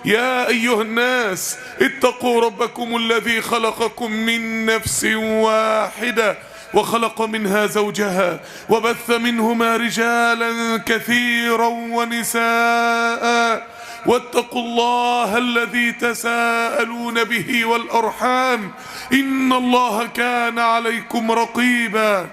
يا أيها الناس اتقوا ربكم الذي خلقكم من نفس واحدة وخلق منها زوجها وبث منهما رجالا كثيرا ونساء واتقوا الله الذي تساءلون به والأرحام إن الله كان عليكم رقيبا.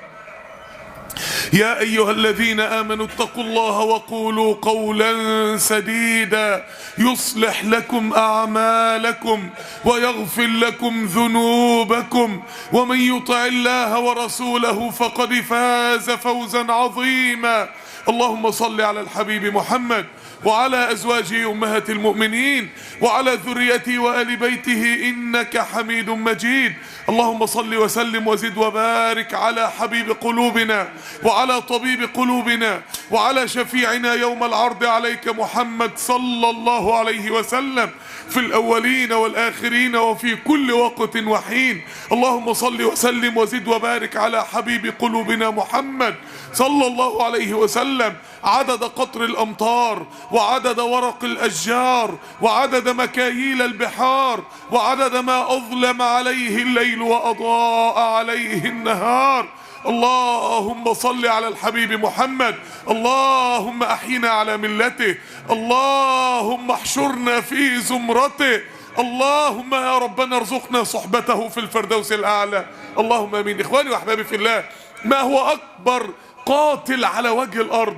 يا أيها الذين آمنوا اتقوا الله وقولوا قولا سديدا يصلح لكم أعمالكم ويغفر لكم ذنوبكم ومن يطع الله ورسوله فقد فاز فوزا عظيما. اللهم صل على الحبيب محمد وعلى أزواجه أمهات المؤمنين وعلى ذريته وآل بيته إنك حميد مجيد. اللهم صل وسلم وزد وبارك على حبيب قلوبنا وعلى طبيب قلوبنا وعلى شفيعنا يوم العرض عليك محمد صلى الله عليه وسلم في الأولين والآخرين وفي كل وقت وحين. اللهم صل وسلم وزد وبارك على حبيب قلوبنا محمد صلى الله عليه وسلم عدد قطر الأمطار وعدد ورق الأشجار وعدد مكاييل البحار وعدد ما أظلم عليه الليل وأضاء عليه النهار. اللهم صل على الحبيب محمد. اللهم أحينا على ملته. اللهم احشرنا في زمرته. اللهم يا ربنا ارزقنا صحبته في الفردوس الأعلى. اللهم امين. إخواني وأحبابي في الله، ما هو أكبر قاتل على وجه الأرض؟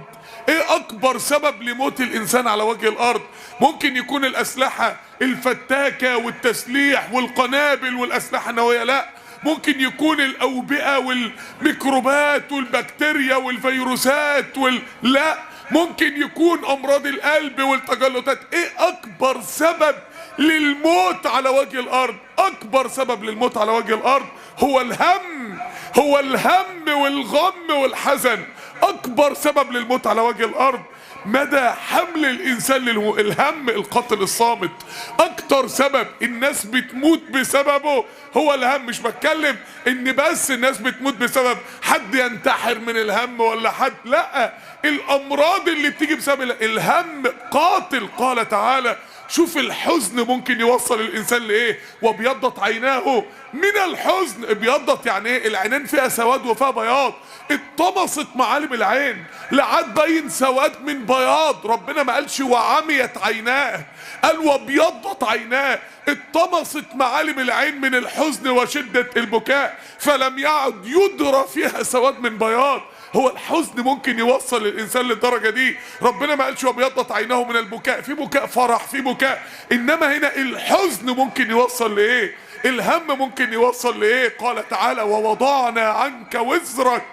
ايه اكبر سبب لموت الانسان على وجه الارض؟ ممكن يكون الاسلحة الفتاكة والتسليح والقنابل والاسلحة النووية، لا، ممكن يكون الاوبئة والميكروبات والبكتيريا والفيروسات لا، ممكن يكون امراض القلب والتجلطات. ايه اكبر سبب للموت على وجه الارض؟ اكبر سبب للموت على وجه الارض هو الهم، هو الهم والغم والحزن. اكبر سبب للموت على وجه الارض مدى حمل الانسان الهم القاتل الصامت. اكتر سبب الناس بتموت بسببه هو الهم. مش بتكلم ان بس الناس بتموت بسبب حد ينتحر من الهم ولا حد، لا، الامراض اللي بتيجي بسبب الهم قاتل. قال تعالى، شوف الحزن ممكن يوصل الانسان لايه. وابيضت عيناه من الحزن. ابيضت يعني ايه؟ العينين فيها سواد وفيها بياض. اتطمست معالم العين لعد باين سواد من بياض. ربنا ما قالش وعميت عيناه، قال وابيضت عيناه. اتطمست معالم العين من الحزن وشدة البكاء فلم يعد يدرى فيها سواد من بياض. هو الحزن ممكن يوصل الانسان للدرجة دي. ربنا ما قالش وابيضت عيناه من البكاء، في بكاء فرح، في بكاء، انما هنا الحزن ممكن يوصل لايه؟ الهم ممكن يوصل لايه؟ قال تعالى ووضعنا عنك وزرك.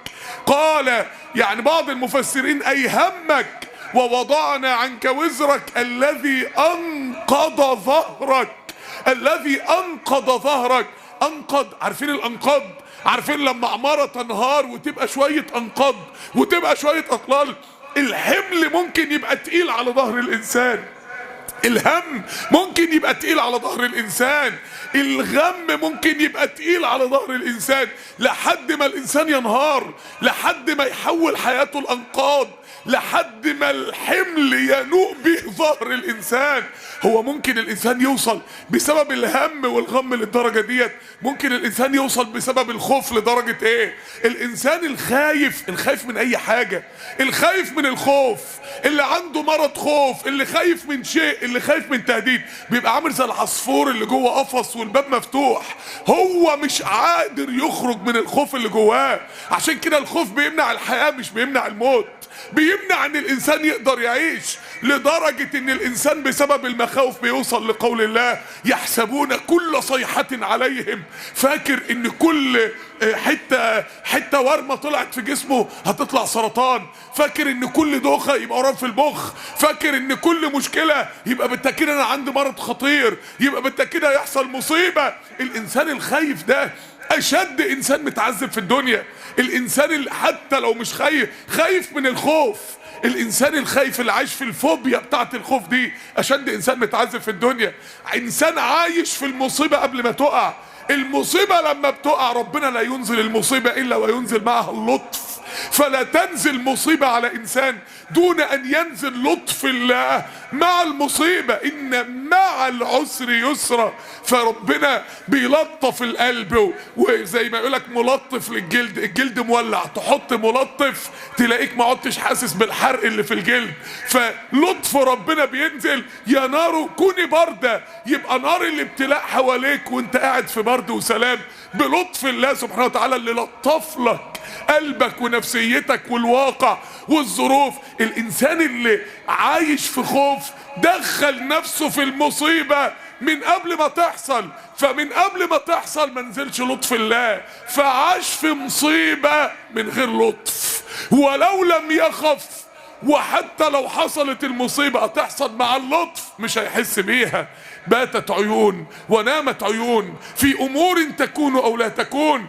قال يعني بعض المفسرين اي همك. ووضعنا عنك وزرك الذي انقض ظهرك. الذي انقض ظهرك. انقض، عارفين الانقاض؟ عارفين لما عمارة تنهار وتبقى شوية انقاض وتبقى شوية اطلال؟ الحمل ممكن يبقى تقيل على ظهر الانسان. الهم ممكن يبقى تقيل على ظهر الانسان. الغم ممكن يبقى تقيل على ظهر الانسان لحد ما الانسان ينهار، لحد ما يحول حياته الانقاض، لحد ما الحمل ينوء به ظهر الانسان. هو ممكن الانسان يوصل بسبب الهم والغم للدرجة ديت. ممكن الانسان يوصل بسبب الخوف لدرجة ايه؟ الانسان الخايف من اي حاجة، الخايف من الخوف، اللي عنده مرض خوف، اللي خايف من شيء، اللي خايف من تهديد، بيبقى عامل زي العصفور اللي جوه قفص والباب مفتوح. هو مش قادر يخرج من الخوف اللي جواه. عشان كده الخوف بيمنع الحياة مش بيمنع الموت، بيمنع ان الانسان يقدر يعيش. لدرجة ان الانسان بسبب المخاوف بيوصل لقول الله يحسبون كل صيحة عليهم. فاكر ان كل حتة ورمة طلعت في جسمه هتطلع سرطان. فاكر ان كل دوخة يبقى ورم في المخ. فاكر ان كل مشكلة يبقى بالتأكيد انا عندي مرض خطير، يبقى بالتأكيد هيحصل مصيبة. الانسان الخايف ده اشد انسان متعذب في الدنيا. الانسان اللي حتى لو مش خايف من الخوف، الانسان الخايف اللي عايش في الفوبيا بتاعت الخوف دي اشد انسان متعذب في الدنيا. انسان عايش في المصيبة قبل ما تقع. المصيبة لما بتقع ربنا لا ينزل المصيبة الا وينزل معها اللطف. فلا تنزل مصيبة على إنسان دون أن ينزل لطف الله مع المصيبة. إن مع العسر يسرا. فربنا بيلطف القلب، وزي ما يقولك ملطف للجلد، الجلد مولع تحط ملطف تلاقيك ما عدتش حاسس بالحرق اللي في الجلد. فلطف ربنا بينزل، يا نار كوني باردة، يبقى نار الابتلاء حواليك وانت قاعد في برد وسلام بلطف الله سبحانه وتعالى اللي لطف لك قلبك ونفسيتك والواقع والظروف. الانسان اللي عايش في خوف دخل نفسه في المصيبة من قبل ما تحصل، فمن قبل ما تحصل منزلش لطف الله، فعاش في مصيبة من غير لطف. ولو لم يخف، وحتى لو حصلت المصيبة هتحصل مع اللطف مش هيحس بيها. باتت عيون ونامت عيون في امور تكون او لا تكون.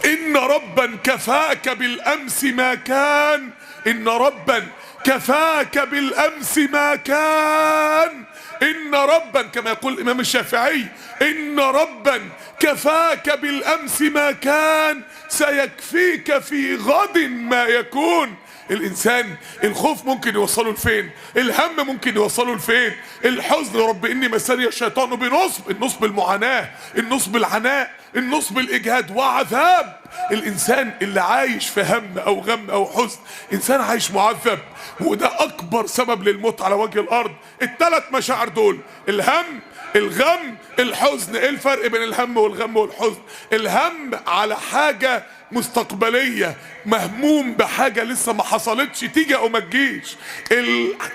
ان ربا كفاك بالامس ما كان، ان ربا كفاك بالامس ما كان، ان ربا كما يقول الامام الشافعي، ان ربا كفاك بالامس ما كان سيكفيك في غد ما يكون. الانسان الخوف ممكن يوصله لفين، الهم ممكن يوصله لفين، الحزن رب اني مسني الشيطان بنصب، النصب المعاناة، النصب العناء، النصب الاجهاد وعذاب. الانسان اللي عايش في هم او غم او حزن انسان عايش معذب، وده اكبر سبب للموت على وجه الارض. الثلاث مشاعر دول، الهم، الغم، الحزن. ايه الفرق بين الهم والغم والحزن؟ الهم على حاجة مستقبلية، مهموم بحاجة لسه ما حصلتش تيجي او ما تجيش.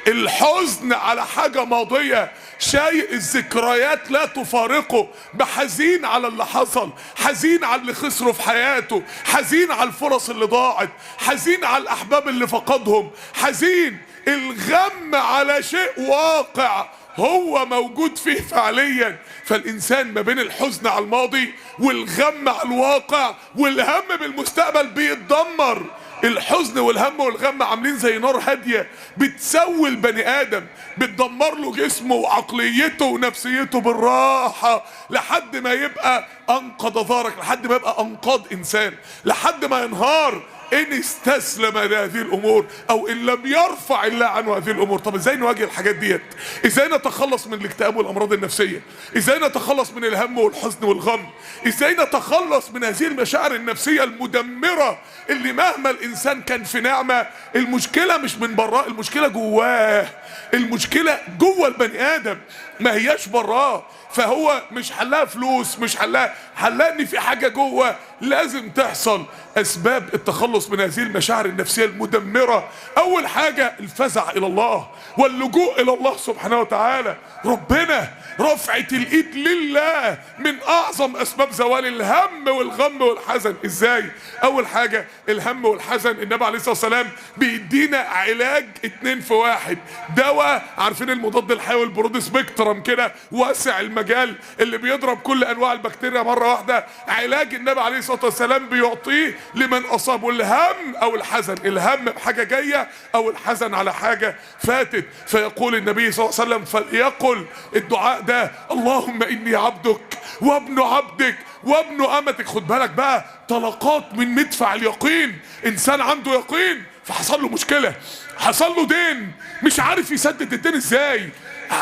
الحزن على حاجة ماضية، شيء الذكريات لا تفارقه، بحزين على اللي حصل، حزين على اللي خسره في حياته، حزين على الفرص اللي ضاعت، حزين على الاحباب اللي فقدهم، حزين. الغم على شيء واقع هو موجود فيه فعليا. فالانسان ما بين الحزن على الماضي والغم على الواقع والهم بالمستقبل بيتدمر. الحزن والهم والغم عاملين زي نار هادية بتسوي البني ادم، بتدمر له جسمه وعقليته ونفسيته بالراحة لحد ما يبقى انقض ظهرك، لحد ما يبقى انقاض انسان، لحد ما ينهار ان استسلم لهذه الامور او ان لم يرفع الله عنه هذه الامور. طب ازاي نواجه الحاجات ديت؟ ازاي نتخلص من الاكتئاب والامراض النفسيه؟ ازاي نتخلص من الهم والحزن والغم؟ ازاي نتخلص من هذه المشاعر النفسيه المدمره اللي مهما الانسان كان في نعمه المشكله مش من براه، المشكله جواه، المشكله جوه البني ادم ما هياش براه. فهو مش حلها فلوس، مش حلها ان في حاجه جوه لازم تحصل. اسباب التخلص من هذه المشاعر النفسيه المدمره، اول حاجه الفزع الى الله واللجوء الى الله سبحانه وتعالى. ربنا رفعة الايد لله من اعظم اسباب زوال الهم والغم والحزن. ازاي؟ اول حاجه الهم والحزن، النبي عليه الصلاه والسلام بيدينا علاج 2 في 1. دواء عارفين المضاد الحيوي البرود سبيكترم كده واسع المجال اللي بيضرب كل انواع البكتيريا مره واحده، علاج النبي عليه الصلاه والسلام بيعطيه لمن اصابه الهم او الحزن، الهم بحاجه جايه او الحزن على حاجه فاتت. فيقول النبي صلى الله عليه وسلم فليقل الدعاء ده: اللهم اني عبدك وابن عبدك وابن امتك. خد بالك بقى، طلقات من مدفع اليقين. انسان عنده يقين فحصل له مشكله، حصل له دين مش عارف يسدد الدين ازاي،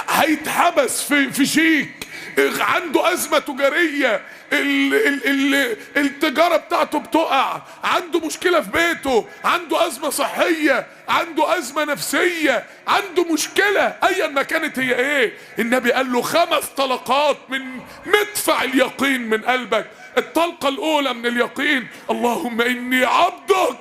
هيتحبس في شيك، عنده ازمه تجاريه، التجارة بتاعته بتقع، عنده مشكلة في بيته، عنده أزمة صحية، عنده أزمة نفسية، عنده مشكلة أيا ما كانت هي إيه. النبي قال له 5 طلقات من مدفع اليقين من قلبك. الطلقة الأولى من اليقين: اللهم إني عبدك،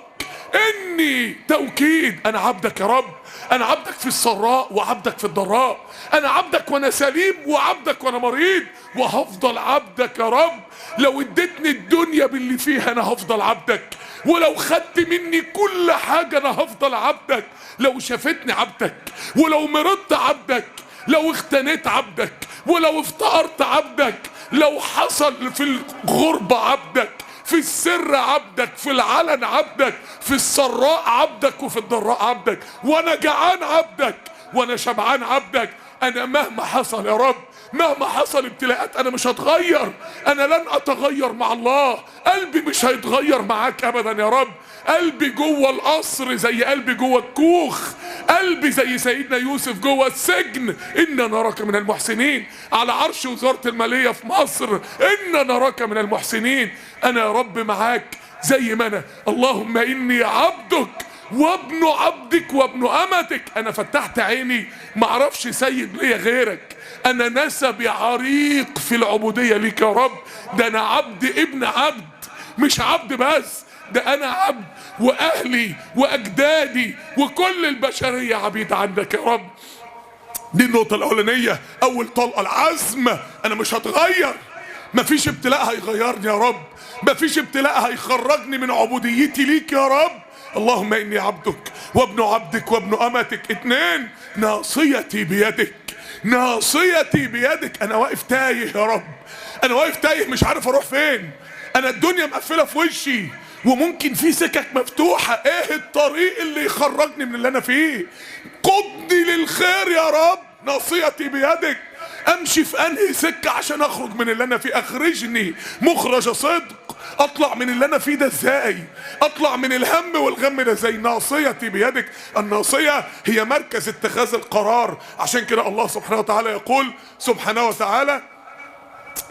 إني توكيد، أنا عبدك يا رب، أنا عبدك في السراء وعبدك في الضراء، أنا عبدك وأنا سليم وعبدك وأنا مريض، وهفضل عبدك يا رب. لو اديتني الدنيا باللي فيها أنا هفضل عبدك، ولو خدت مني كل حاجة أنا هفضل عبدك، لو شافتني عبدك، ولو مرضت عبدك، لو اختنيت عبدك، ولو افتقرت عبدك، لو حصل في الغربة عبدك، في السر عبدك، في العلن عبدك، في السراء عبدك وفي الضراء عبدك، وانا جعان عبدك، وانا شبعان عبدك. انا مهما حصل يا رب، مهما حصل ابتلاءات انا مش هتغير، انا لن اتغير مع الله، قلبي مش هيتغير معاك ابدا يا رب. قلبي جوه القصر زي قلبي جوه الكوخ، قلبي زي سيدنا يوسف جوه السجن. إنا نراك من المحسنين، على عرش وزارة المالية في مصر، إنا نراك من المحسنين. أنا يا رب معاك زي ما أنا. اللهم إني عبدك وابن عبدك وابن أمتك. أنا فتحت عيني معرفش سيد ليا غيرك، أنا نسبي عريق في العبودية ليك يا رب. ده أنا عبد ابن عبد، مش عبد بس، ده أنا عبد، وأهلي وأجدادي وكل البشرية عبيد عندك يا رب. دي النقطة الأولانية، أول طلقة، العزم. أنا مش هتغير، مفيش ابتلاء هيغيرني يا رب، مفيش ابتلاء هيخرجني من عبوديتي ليك يا رب. اللهم إني عبدك وابن عبدك وابن أمتك. 2، ناصيتي بيدك، ناصيتي بيدك. أنا واقف تايه يا رب، أنا واقف تايه مش عارف أروح فين، أنا الدنيا مقفلة في وشي وممكن في سكك مفتوحة. ايه الطريق اللي يخرجني من اللي انا فيه؟ قدني للخير يا رب، ناصيتي بيدك. امشي في انهي سكة عشان اخرج من اللي انا فيه؟ اخرجني مخرج صدق. اطلع من اللي انا فيه ده ازاي؟ اطلع من الهم والغم ده ازاي؟ ناصيتي بيدك. الناصية هي مركز اتخاذ القرار. عشان كده الله سبحانه وتعالى يقول سبحانه وتعالى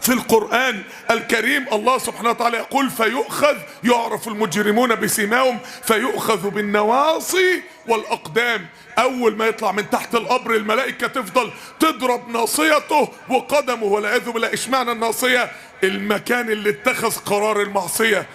في القرآن الكريم، الله سبحانه وتعالى يقول فيؤخذ، يعرف المجرمون بسيماهم، فيؤخذ بالنواصي والأقدام. أول ما يطلع من تحت القبر الملائكة تفضل تضرب ناصيته وقدمه والعياذ بالله. اشمعنى الناصية؟ المكان اللي اتخذ قرار المعصية.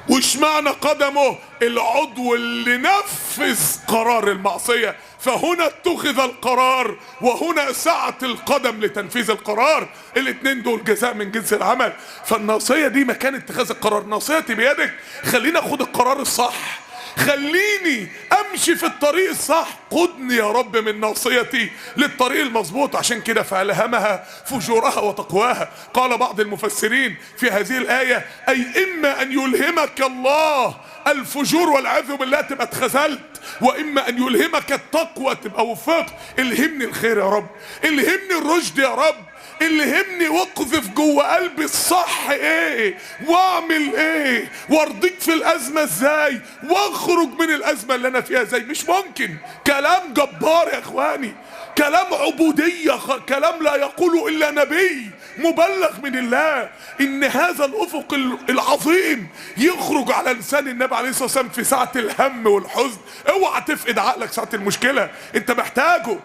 واشمعنى قدمه؟ العضو اللي نفذ قرار المعصية. فهنا اتخذ القرار وهنا سعت القدم لتنفيذ القرار. الاتنين دول جزاء من جنس العمل. فالناصية دي مكان اتخاذ القرار. ناصيتي بيدك، خليني اخد القرار الصح، خليني امشي في الطريق الصح. قدني يا رب من ناصيتي للطريق المظبوط. عشان كده فألهمها فجورها وتقواها. قال بعض المفسرين في هذه الآية أي إما أن يلهمك الله الفجور والعياذ بالله تبقى اتخذلت، وإما أن يلهمك التقوى تبقى وفقت. الهمني الخير يا رب، الهمني الرشد يا رب، الهمني واقذف جوه قلبي الصح ايه واعمل ايه وارضيك في الازمه ازاي واخرج من الازمه اللي انا فيها ازاي. مش ممكن. كلام جبار يا اخواني، كلام عبوديه، كلام لا يقوله الا نبي مبلغ من الله. ان هذا الافق العظيم يخرج على لسان النبي عليه الصلاه والسلام في ساعه الهم والحزن. اوعى تفقد عقلك ساعه المشكله، انت محتاجه.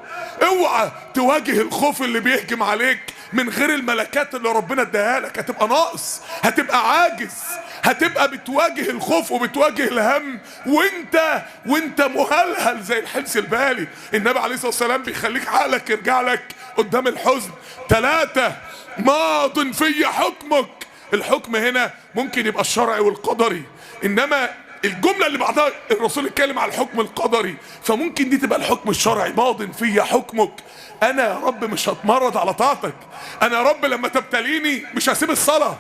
اوعى تواجه الخوف اللي بيهجم عليك من غير الملكات اللي ربنا اداها لك. هتبقى ناقص، هتبقى عاجز، هتبقى بتواجه الخوف وبتواجه الهم وانت مهلهل زي الحمص البالي. النبي عليه الصلاه والسلام بيخليك عقلك يرجع لك قدام الحزن. 3، ماض في حكمك. الحكم هنا ممكن يبقى الشرعي والقدري، انما الجملة اللي بعدها الرسول اتكلم على الحكم القدري، فممكن دي تبقى الحكم الشرعي. ماض في حكمك. انا يا رب مش هتمرد على طاعتك. انا يا رب لما تبتليني مش هسيب الصلاة.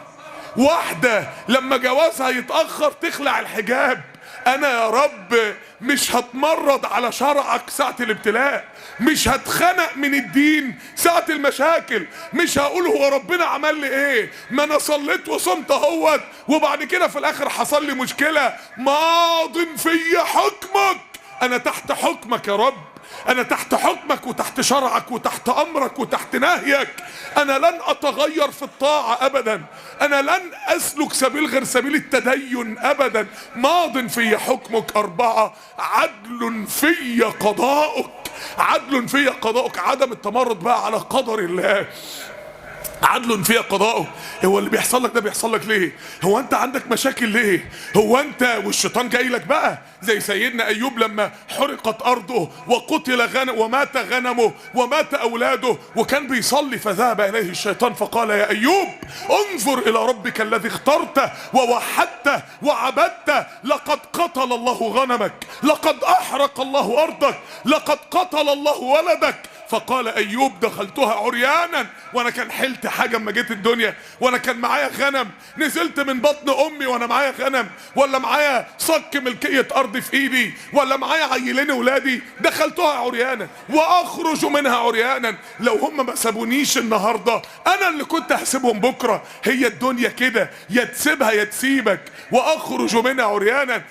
واحدة لما جوازها يتأخر تخلع الحجاب. انا يا رب مش هتمرد على شرعك ساعة الابتلاء، مش هتخنق من الدين ساعة المشاكل، مش هقول هو ربنا عمل لي ايه، ما انا صليت وصمت اهوت وبعد كده في الاخر حصل لي مشكلة. ماض في حكمك. انا تحت حكمك يا رب، انا تحت حكمك وتحت شرعك وتحت امرك وتحت نهيك. انا لن اتغير في الطاعة ابدا، انا لن اسلك سبيل غير سبيل التدين ابدا. ماض في حكمك. 4، عدل في قضاؤك. عدل في قضاؤك، عدم التمرد بقى على قدر الله. عدل في قضاؤه. هو اللي بيحصل لك ده بيحصل لك ليه؟ هو انت عندك مشاكل ليه؟ هو انت والشيطان جاي لك بقى زي سيدنا ايوب لما حرقت ارضه وقتل ومات غنمه ومات اولاده وكان بيصلي فذهب اليه الشيطان فقال يا ايوب انظر الى ربك الذي اخترته ووحدته وعبدته، لقد قتل الله غنمك، لقد احرق الله ارضك، لقد قتل الله ولدك. فقال ايوب دخلتها عريانا، وانا كان حلت حاجه اما جيت الدنيا، وانا كان معايا غنم، نزلت من بطن امي وانا معايا غنم، ولا معايا صك ملكيه ارض في ايدي، ولا معايا عيلين ولادي، دخلتها عريانا واخرج منها عريانا. لو هم ما سابونيش النهارده انا اللي كنت هسيبهم بكره. هي الدنيا كده، يا تسيبها يا تسيبك. واخرج منها عريانا.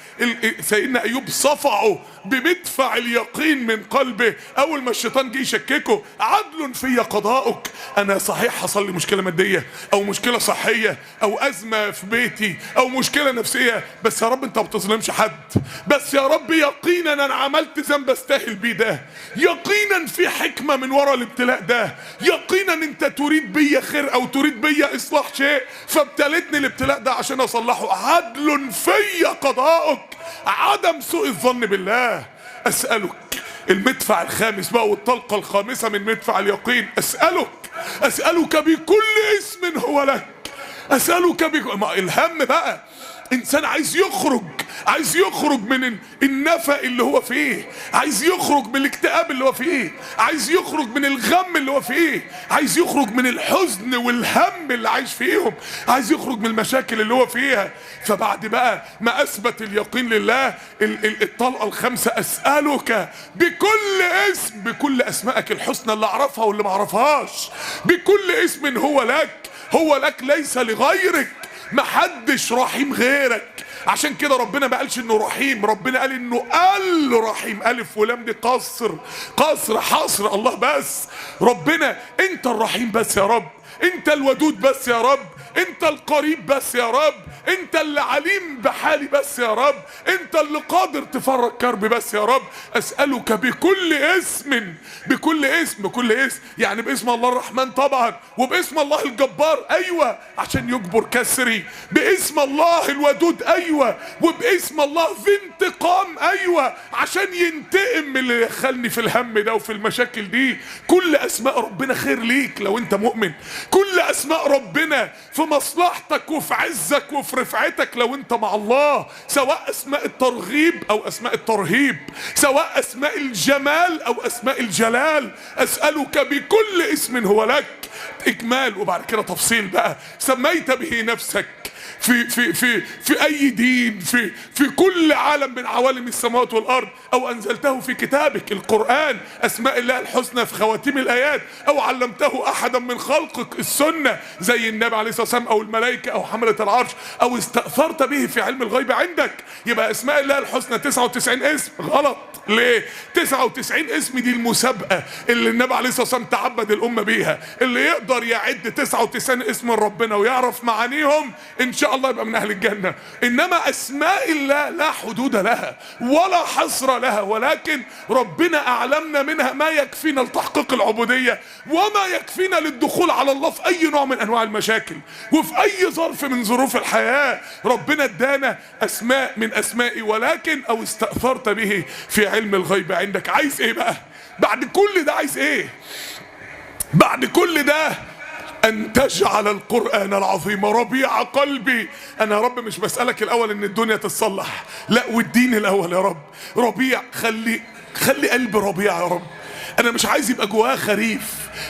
سيدنا ايوب صفعه بمدفع اليقين من قلبه. اول ما الشيطان جه يشككه: عدل في قضاؤك. انا صحيح حصل لي مشكله ماديه او مشكله صحيه او ازمه في بيتي او مشكله نفسيه، بس يا رب انت ما بتظلمش حد. بس يا رب يقينا انا عملت ذنب استاهل بيه ده، يقينا في حكمه من ورا الابتلاء ده، يقينا انت تريد بيا خير او تريد بيا اصلاح شيء فابتلتني الابتلاء ده عشان اصلحه. عدل في قضاؤك، عدم سوء الظن بالله. اسالك المدفع الخامس بقى والطلقه الخامسه من مدفع اليقين: اسالك بكل اسم هو لك. اسالك الهم بقى. انسان عايز يخرج من النفق اللي هو فيه، عايز يخرج من الاكتئاب اللي هو فيه، عايز يخرج من الغم اللي هو فيه، عايز يخرج من الحزن والهم اللي عايش فيهم، عايز يخرج من المشاكل اللي هو فيها. فبعد بقى ما اثبت اليقين لله، الطلقه الخامسه: اسالك بكل اسم، بكل اسمائك الحسنى اللي اعرفها واللي ما اعرفهاش، بكل اسم هو لك ليس لغيرك. محدش رحيم غيرك. عشان كده ربنا ما قالش انه رحيم، ربنا قال انه الرحيم. الف ولام دي قصر حصر الله بس. ربنا انت الرحيم بس يا رب، انت الودود بس يا رب، انت القريب بس يا رب، انت اللي عليم بحالي بس يا رب، انت اللي قادر تفرج كربي بس يا رب. اسألك بكل اسم، بكل اسم يعني باسم الله الرحمن طبعا، وباسم الله الجبار ايوه عشان يجبر كسري، باسم الله الودود ايوه، وباسم الله ذي انتقام ايوه عشان ينتقم من اللي دخلني في الهم ده وفي المشاكل دي. كل اسماء ربنا خير ليك لو انت مؤمن، كل اسماء ربنا في مصلحتك وفي عزك وفي رفعتك لو انت مع الله، سواء اسماء الترغيب او اسماء الترهيب، سواء اسماء الجمال او اسماء الجلال. اسألك بكل اسم هو لك، اجمال وبعد كده تفصيل بقى. سميت به نفسك في اي دين، في كل عالم من عوالم السماوات والارض، او انزلته في كتابك القرآن اسماء الله الحسنى في خواتيم الايات، او علمته احدا من خلقك السنة زي النبي عليه الصلاة والسلام او الملائكة او حملة العرش، او استأثرت به في علم الغيب عندك. يبقى اسماء الله الحسنى 99 اسم. غلط. ليه؟ 99 اسم دي المسابقة اللي النبي عليه الصلاة والسلام تعبد الأمة بيها. اللي يقدر يعد 99 اسم من ربنا ويعرف معانيهم إن شاء الله يبقى من أهل الجنة. إنما أسماء الله لا حدود لها ولا حصر لها، ولكن ربنا أعلمنا منها ما يكفينا لتحقيق العبودية وما يكفينا للدخول على الله في أي نوع من أنواع المشاكل وفي أي ظرف من ظروف الحياة. ربنا ادانا أسماء من أسمائي، ولكن أو استأثرت به في علم الغيب عندك. عايز ايه بقى بعد كل ده؟ عايز ايه بعد كل ده؟ ان تجعل القرآن العظيم ربيع قلبي. انا يا رب مش بسألك الاول ان الدنيا تتصلح، لا، والدين الاول يا رب. ربيع، خلي قلبي ربيع يا رب. انا مش عايز يبقى جوايا خريف،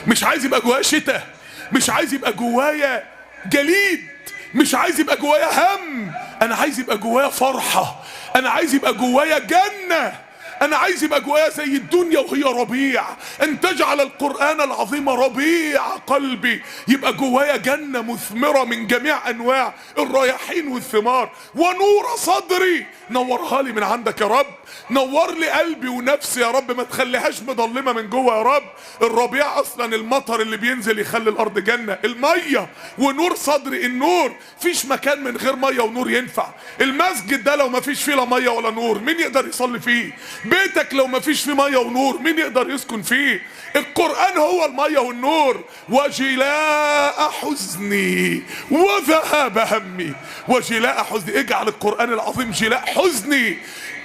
مش عايز يبقى جوايا شتاء، مش عايز يبقى جوايا جليد، مش عايز يبقى جوايا هم. انا عايز يبقى جوايا فرحة، انا عايز يبقى جوايا جنة، انا عايز يبقى جوايا زي الدنيا وهي ربيع. ان تجعل القرآن العظيم ربيع قلبي، يبقى جوايا جنة مثمرة من جميع انواع الرياحين والثمار. ونور صدري، نورها لي من عندك يا رب، نور لي قلبي ونفسي يا رب، ما تخليهاش مظلمة من جوه يا رب. الربيع اصلا المطر اللي بينزل يخلي الارض جنة، المية. ونور صدري، النور. فيش مكان من غير مية ونور ينفع. المسجد ده لو ما فيش فيه لا مية ولا نور مين يقدر يصلي فيه؟ بيتك لو ما فيش فيه مية ونور مين يقدر يسكن فيه؟ القرآن هو المية والنور. وجلاء حزني وذهاب همي. وجلاء حزني، اجعل القرآن العظيم جلاء حزني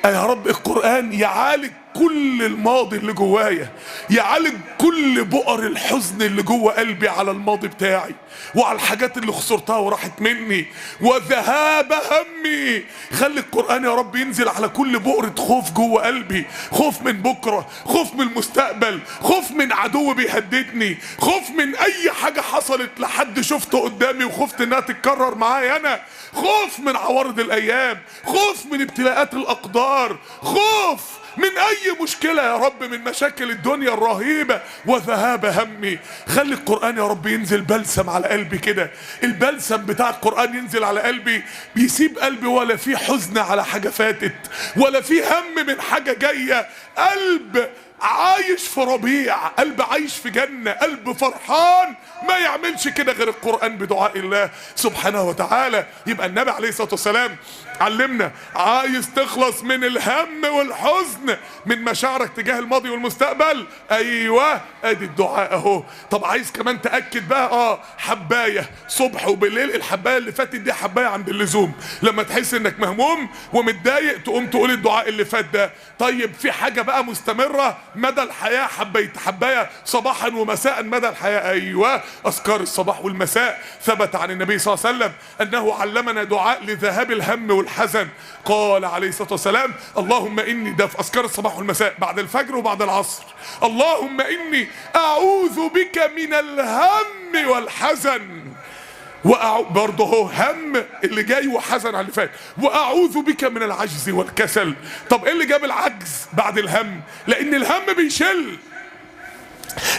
يا رب. القرآن يعالج كل الماضي اللي جوايا، يعالج كل بؤر الحزن اللي جوه قلبي على الماضي بتاعي وعلى الحاجات اللي خسرتها وراحت مني، وذهاب همي. خلي القرآن يا رب ينزل على كل بؤرة خوف جوه قلبي، خوف من بكرة، خوف من المستقبل، خوف من عدو بيهددني، خوف من اي حاجة حصلت لحد شفته قدامي وخفت انها تتكرر معايا انا، خوف من عوارض الايام، خوف من ابتلاءات الاقدار، خوف من اي مشكلة يا رب من مشاكل الدنيا الرهيبة، وذهاب همي. خلي القرآن يا رب ينزل بلسم على قلبي كده، البلسم بتاع القرآن ينزل على قلبي بيسيب قلبي ولا في حزن على حاجة فاتت ولا في هم من حاجة جاية، قلب عايش في ربيع، قلب عايش في جنة، قلب فرحان ما يعملش كده غير القرآن بدعاء الله سبحانه وتعالى. يبقى النبي عليه الصلاة والسلام علمنا، عايز تخلص من الهم والحزن من مشاعرك تجاه الماضي والمستقبل، ايوه ادي الدعاء اهو. طب عايز كمان تأكد بقى، حباية صبح وبالليل، الحباية اللي فاتت دي حباية عند اللزوم، لما تحس انك مهموم ومتضايق تقوم تقول الدعاء اللي فات ده. طيب في حاجة بقى مستمرة مدى الحياة، حباية صباحا ومساء مدى الحياة، ايوه اذكار الصباح والمساء. ثبت عن النبي صلى الله عليه وسلم انه علمنا دعاء لذهاب الهم والحزن، قال عليه الصلاة والسلام اللهم اني، ده في اذكار الصباح والمساء بعد الفجر وبعد العصر، اللهم اني اعوذ بك من الهم والحزن، برضه هو هم اللي جاي وحزن على اللي فات، واعوذ بك من العجز والكسل. طب ايه اللي جاب العجز بعد الهم؟ لان الهم بيشل،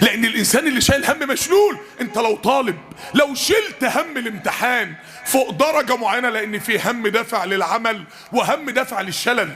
لان الانسان اللي شايل هم مشلول. انت لو طالب لو شلت هم الامتحان فوق درجة معينة، لان في هم دافع للعمل وهم دافع للشلل.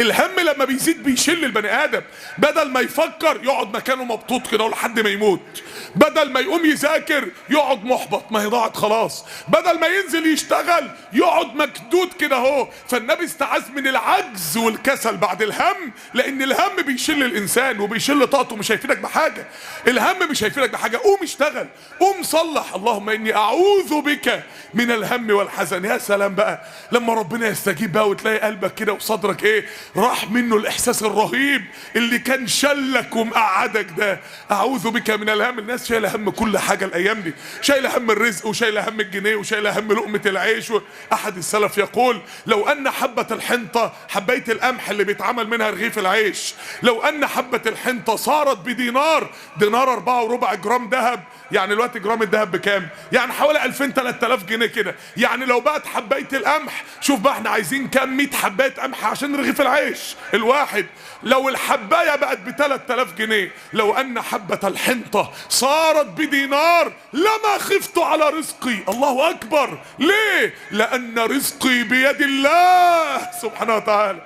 الهم لما بيزيد بيشل البني ادم، بدل ما يفكر يقعد مكانه مبطوط كده لحد ما يموت، بدل ما يقوم يذاكر يقعد محبط ما هي ضاعت خلاص، بدل ما ينزل يشتغل يقعد مكدود كده اهو. فالنبي استعاذ من العجز والكسل بعد الهم، لان الهم بيشل الانسان وبيشل طاقته، مش هيفيدك بحاجة. الهم مش هيفيدك بحاجة، قوم اشتغل، قوم صلح. اللهم اني اعوذ بك من الهم والحزن. يا سلام بقى لما ربنا يستجيب بقى وتلاقي قلبك كده وصدرك ايه راح منه الاحساس الرهيب اللي كان شلك ومقعدك ده. اعوذ بك من الهم. الناس شايله هم كل حاجه الايام دي، شايله هم الرزق وشايله هم الجنيه وشايله هم لقمه العيش. احد السلف يقول لو ان حبه الحنطه، حبايه القمح اللي بيتعمل منها رغيف العيش، لو ان حبه الحنطه صارت بدينار، دينار 4 جرام ذهب، يعني الوقت جرام الذهب بكام؟ يعني حوالي 2000 3000 جنيه كده. يعني لو بقت حبايه القمح، شوف بقى احنا عايزين كام 100 حبايه قمح عشان رغيف العيش الواحد، لو الحبايه بقت ب 3000 جنيه، لو ان حبه الحنطه صارت بدينار لما خفت على رزقي. الله اكبر. ليه؟ لان رزقي بيد الله سبحانه وتعالى.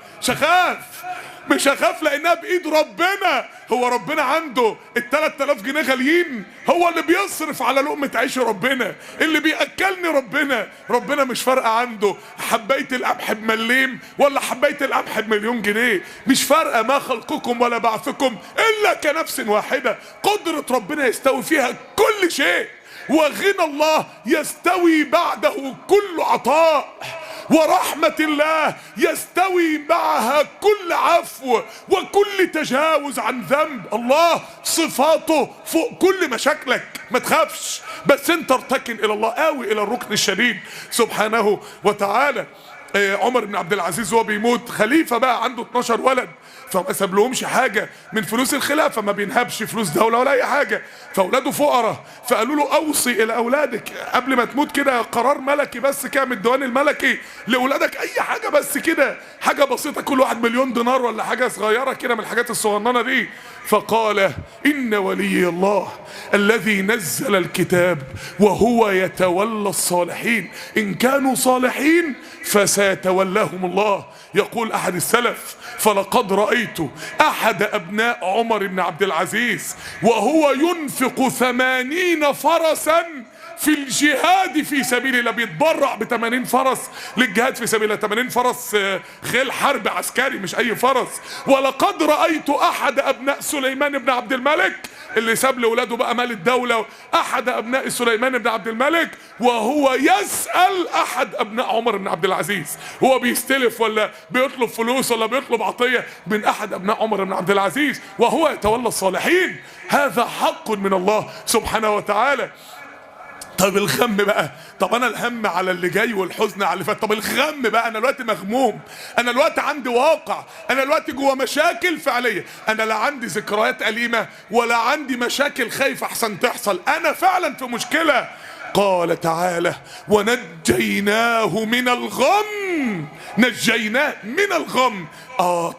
مش هخاف لانها بايد ربنا. هو ربنا عنده ال 3000 جنيه غاليين؟ هو اللي بيصرف على لقمة عيش ربنا، اللي بيأكلني ربنا. ربنا مش فارقة عنده حباية القمح بمليم ولا حباية القمح بمليون جنيه، مش فارقة. ما خلقكم ولا بعثكم إلا كنفس واحدة. قدرة ربنا يستوي فيها كل شيء، وغنى الله يستوي بعده كل عطاء، ورحمة الله يستوي معها كل عفو وكل تجاوز عن ذنب. الله صفاته فوق كل مشاكلك، ما تخافش، بس انت ارتكن الى الله، قوي الى الركن الشديد سبحانه وتعالى. عمر بن عبد العزيز وهو بيموت خليفة بقى عنده 12 ولد، فما سابلهمش حاجة من فلوس الخلافة، ما بينهبش فلوس دولة ولا أي حاجة، فأولاده فقراء، فقالوا له أوصي إلى أولادك قبل ما تموت كده قرار ملكي بس كده من الديوان الملكي لأولادك، أي حاجة بس كده، حاجة بسيطة، كل واحد مليون دينار ولا حاجة صغيرة كده من الحاجات الصغننة دي. فقال إن ولي الله الذي نزل الكتاب وهو يتولى الصالحين، إن كانوا صالحين فسيتولاهم الله. يقول أحد السلف فلقد رأيت أحد أبناء عمر بن عبد العزيز وهو ينفق 80 فرسا في الجهاد في سبيل الله، بيتبرع ب80 فرس للجهاد في سبيل الله. 80 فرس خيل حرب عسكري مش اي فرس. ولقد رأيت احد ابناء سليمان بن عبد الملك اللي ساب لاولاده بقى مال الدوله، احد ابناء سليمان بن عبد الملك، وهو يسال احد ابناء عمر بن عبد العزيز، هو بيستلف ولا بيطلب فلوس ولا بيطلب عطيه من احد ابناء عمر بن عبد العزيز، وهو يتولى الصالحين. هذا حق من الله سبحانه وتعالى. طب الغم بقى، طب انا الهم على اللي جاي والحزن على اللي فات، طب الغم بقى، انا دلوقتي مغموم، انا دلوقتي عندي واقع، انا دلوقتي جوه مشاكل فعليه، انا لا عندي ذكريات أليمة ولا عندي مشاكل خايف احسن تحصل، انا فعلا في مشكلة. قال تعالى: ونجيناه من الغم، نجيناه من الغم.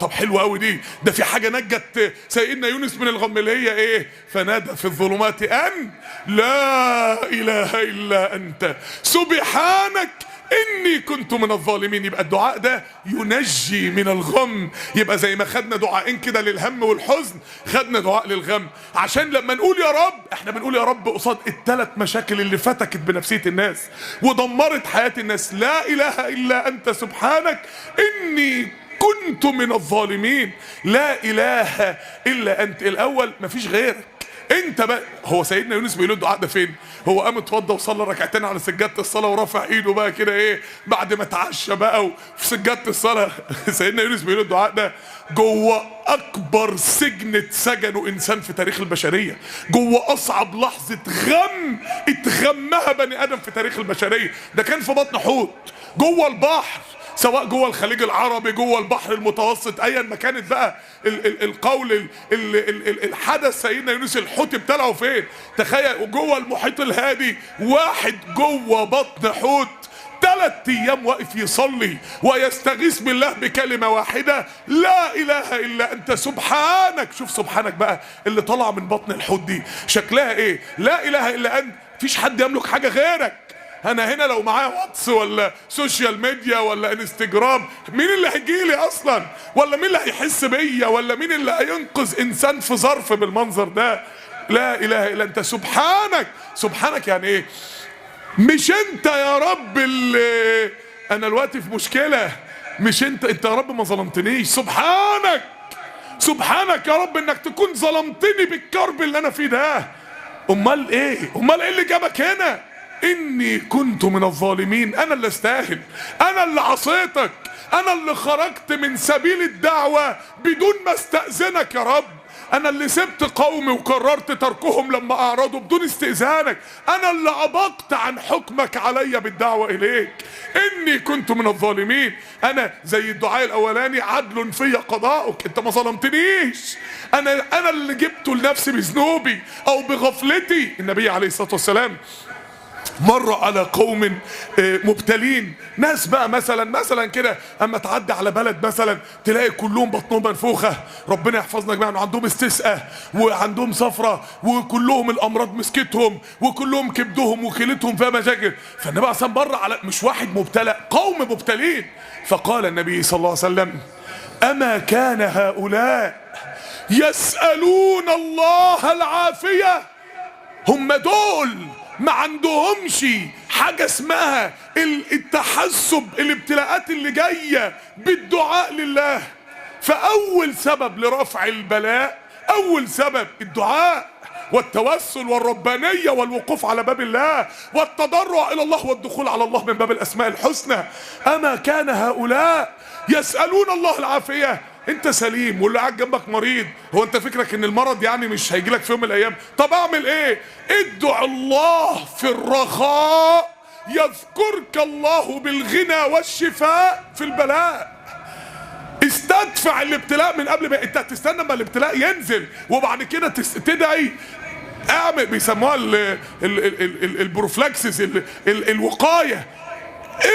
طب حلوة قوي دي، ده في حاجة نجت سيدنا يونس من الغم اللي هي ايه؟ فنادى في الظلمات ان لا اله الا انت سبحانك اني كنت من الظالمين. يبقى الدعاء ده ينجي من الغم. يبقى زي ما خدنا دعائين كده للهم والحزن، خدنا دعاء للغم، عشان لما نقول يا رب احنا بنقول يا رب قصاد الثلاث مشاكل اللي فتكت بنفسية الناس ودمرت حياة الناس. لا اله الا انت سبحانك اني كنت من الظالمين. لا اله الا انت، الاول مفيش غيرك انت بقى. هو سيدنا يونس بيقول الدعاء ده فين؟ هو قام اتوضى وصلى ركعتين على سجاده الصلاه ورفع ايده بقى كده ايه بعد ما اتعشى بقى وفي سجاده الصلاه. سيدنا يونس بيقول الدعاء ده جوه اكبر سجن اتسجنه انسان في تاريخ البشريه، جوه اصعب لحظه غم اتغمها بني ادم في تاريخ البشريه. ده كان في بطن حوت جوه البحر، سواء جوه الخليج العربي، جوه البحر المتوسط، ايا ما كانت بقى القول الحدث. سيدنا يونس الحوت ابتلعه فين؟ تخيل جوه المحيط الهادي، واحد جوه بطن حوت 3 ايام واقف يصلي ويستغيث بالله بكلمه واحده: لا اله الا انت سبحانك. شوف سبحانك بقى اللي طلع من بطن الحوت دي شكلها ايه؟ لا اله الا انت، مفيش حد يملك حاجه غيرك. انا هنا لو معايا واتس ولا سوشيال ميديا ولا انستجرام، مين اللي هيجيلي اصلا؟ ولا مين اللي هيحس بيا؟ ولا مين اللي هينقذ انسان في ظرف بالمنظر ده؟ لا اله الا انت سبحانك. سبحانك يعني ايه؟ مش انت يا رب اللي انا دلوقتي في مشكلة، مش انت يا رب ما ظلمتنيش، سبحانك. سبحانك يا رب انك تكون ظلمتني بالكرب اللي انا فيه ده. امال ايه اللي جابك هنا؟ اني كنت من الظالمين، انا اللي استاهل، انا اللي عصيتك، انا اللي خرجت من سبيل الدعوة بدون ما استأذنك يا رب، انا اللي سبت قومي وقررت تركهم لما اعرضوا بدون استئذانك، انا اللي عبقت عن حكمك علي بالدعوة اليك. اني كنت من الظالمين. انا زي الدعاء الاولاني: عدل في قضاؤك، انت ما ظلمتنيش، انا اللي جبته لنفسي بذنوبي او بغفلتي. النبي عليه الصلاة والسلام مر على قوم مبتلين، ناس بقى مثلا كده اما تعدي على بلد مثلا تلاقي كلهم بطنهم منفوخه، ربنا يحفظنا جميعا، وعندهم استسقاء وعندهم صفرة وكلهم الامراض مسكتهم وكلهم كبدهم وكلتهم فيها مشاكل. فالنبي اصلا مر على مش واحد مبتلى، قوم مبتلين. فقال النبي صلى الله عليه وسلم: اما كان هؤلاء يسألون الله العافية؟ هم دول ما عندهمش حاجة اسمها التحسب الابتلاءات اللي جاية بالدعاء لله. فأول سبب لرفع البلاء، أول سبب الدعاء والتوسل والربانية والوقوف على باب الله والتضرع إلى الله والدخول على الله من باب الأسماء الحسنى. أما كان هؤلاء يسألون الله العافية؟ انت سليم واللي قاعد جنبك مريض، هو انت فكرك ان المرض يعني مش هيجيلك في يوم من الايام؟ طب اعمل ايه؟ ادعو الله في الرخاء يذكرك الله بالغنى والشفاء في البلاء. استدفع الابتلاء من قبل ما انت تستنى ما الابتلاء ينزل وبعد كده تدعي. اعمل بيسموها البروفلاكسس، الوقاية.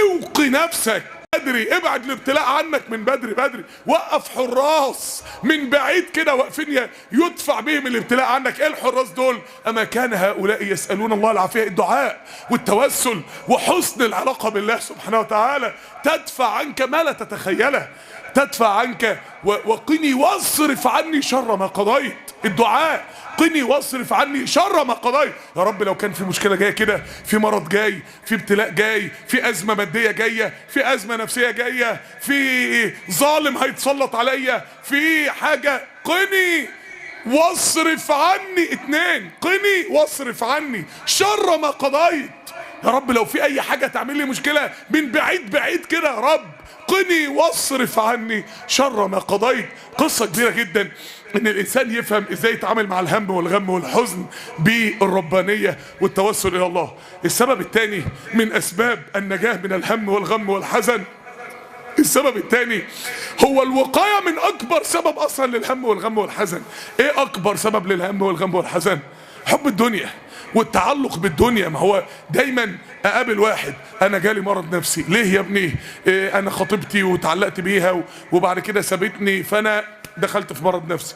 اوقي نفسك بدري، ابعد الابتلاء عنك من بدري، وقف حراس من بعيد كده واقفين يدفع بهم الابتلاء عنك. ايه الحراس دول؟ اما كان هؤلاء يسألون الله العافية. الدعاء والتوسل وحسن العلاقة بالله سبحانه وتعالى تدفع عنك ما لا تتخيله، تدفع عنك وقني واصرف عني شر ما قضيت. الدعاء قني واصرف عني شر ما قضيت. يا رب لو كان في مشكلة جاية كده، في مرض جاي، في ابتلاء جاي، في أزمة مادية جاية، في أزمة نفسية جاية، في ظالم هيتسلط عليا، في حاجة، قني واصرف عني. 2 قني واصرف عني شر ما قضيت. يا رب لو في اي حاجة تعمل لي مشكلة من بعيد بعيد كده يا رب، قني واصرف عني شر ما قضيت. قصة كبيرة جدا ان الانسان يفهم ازاي يتعامل مع الهم والغم والحزن بالربانية والتوسل الى الله. السبب الثاني من اسباب النجاة من الهم والغم والحزن، السبب الثاني هو الوقاية من اكبر سبب اصلا للهم والغم والحزن. ايه اكبر سبب للهم والغم والحزن؟ حب الدنيا والتعلق بالدنيا. ما هو دايما اقابل واحد انا جالي مرض نفسي، ليه يا ابني؟ انا خطيبتي وتعلقت بيها وبعد كده سابتني فانا دخلت في مرض نفسي.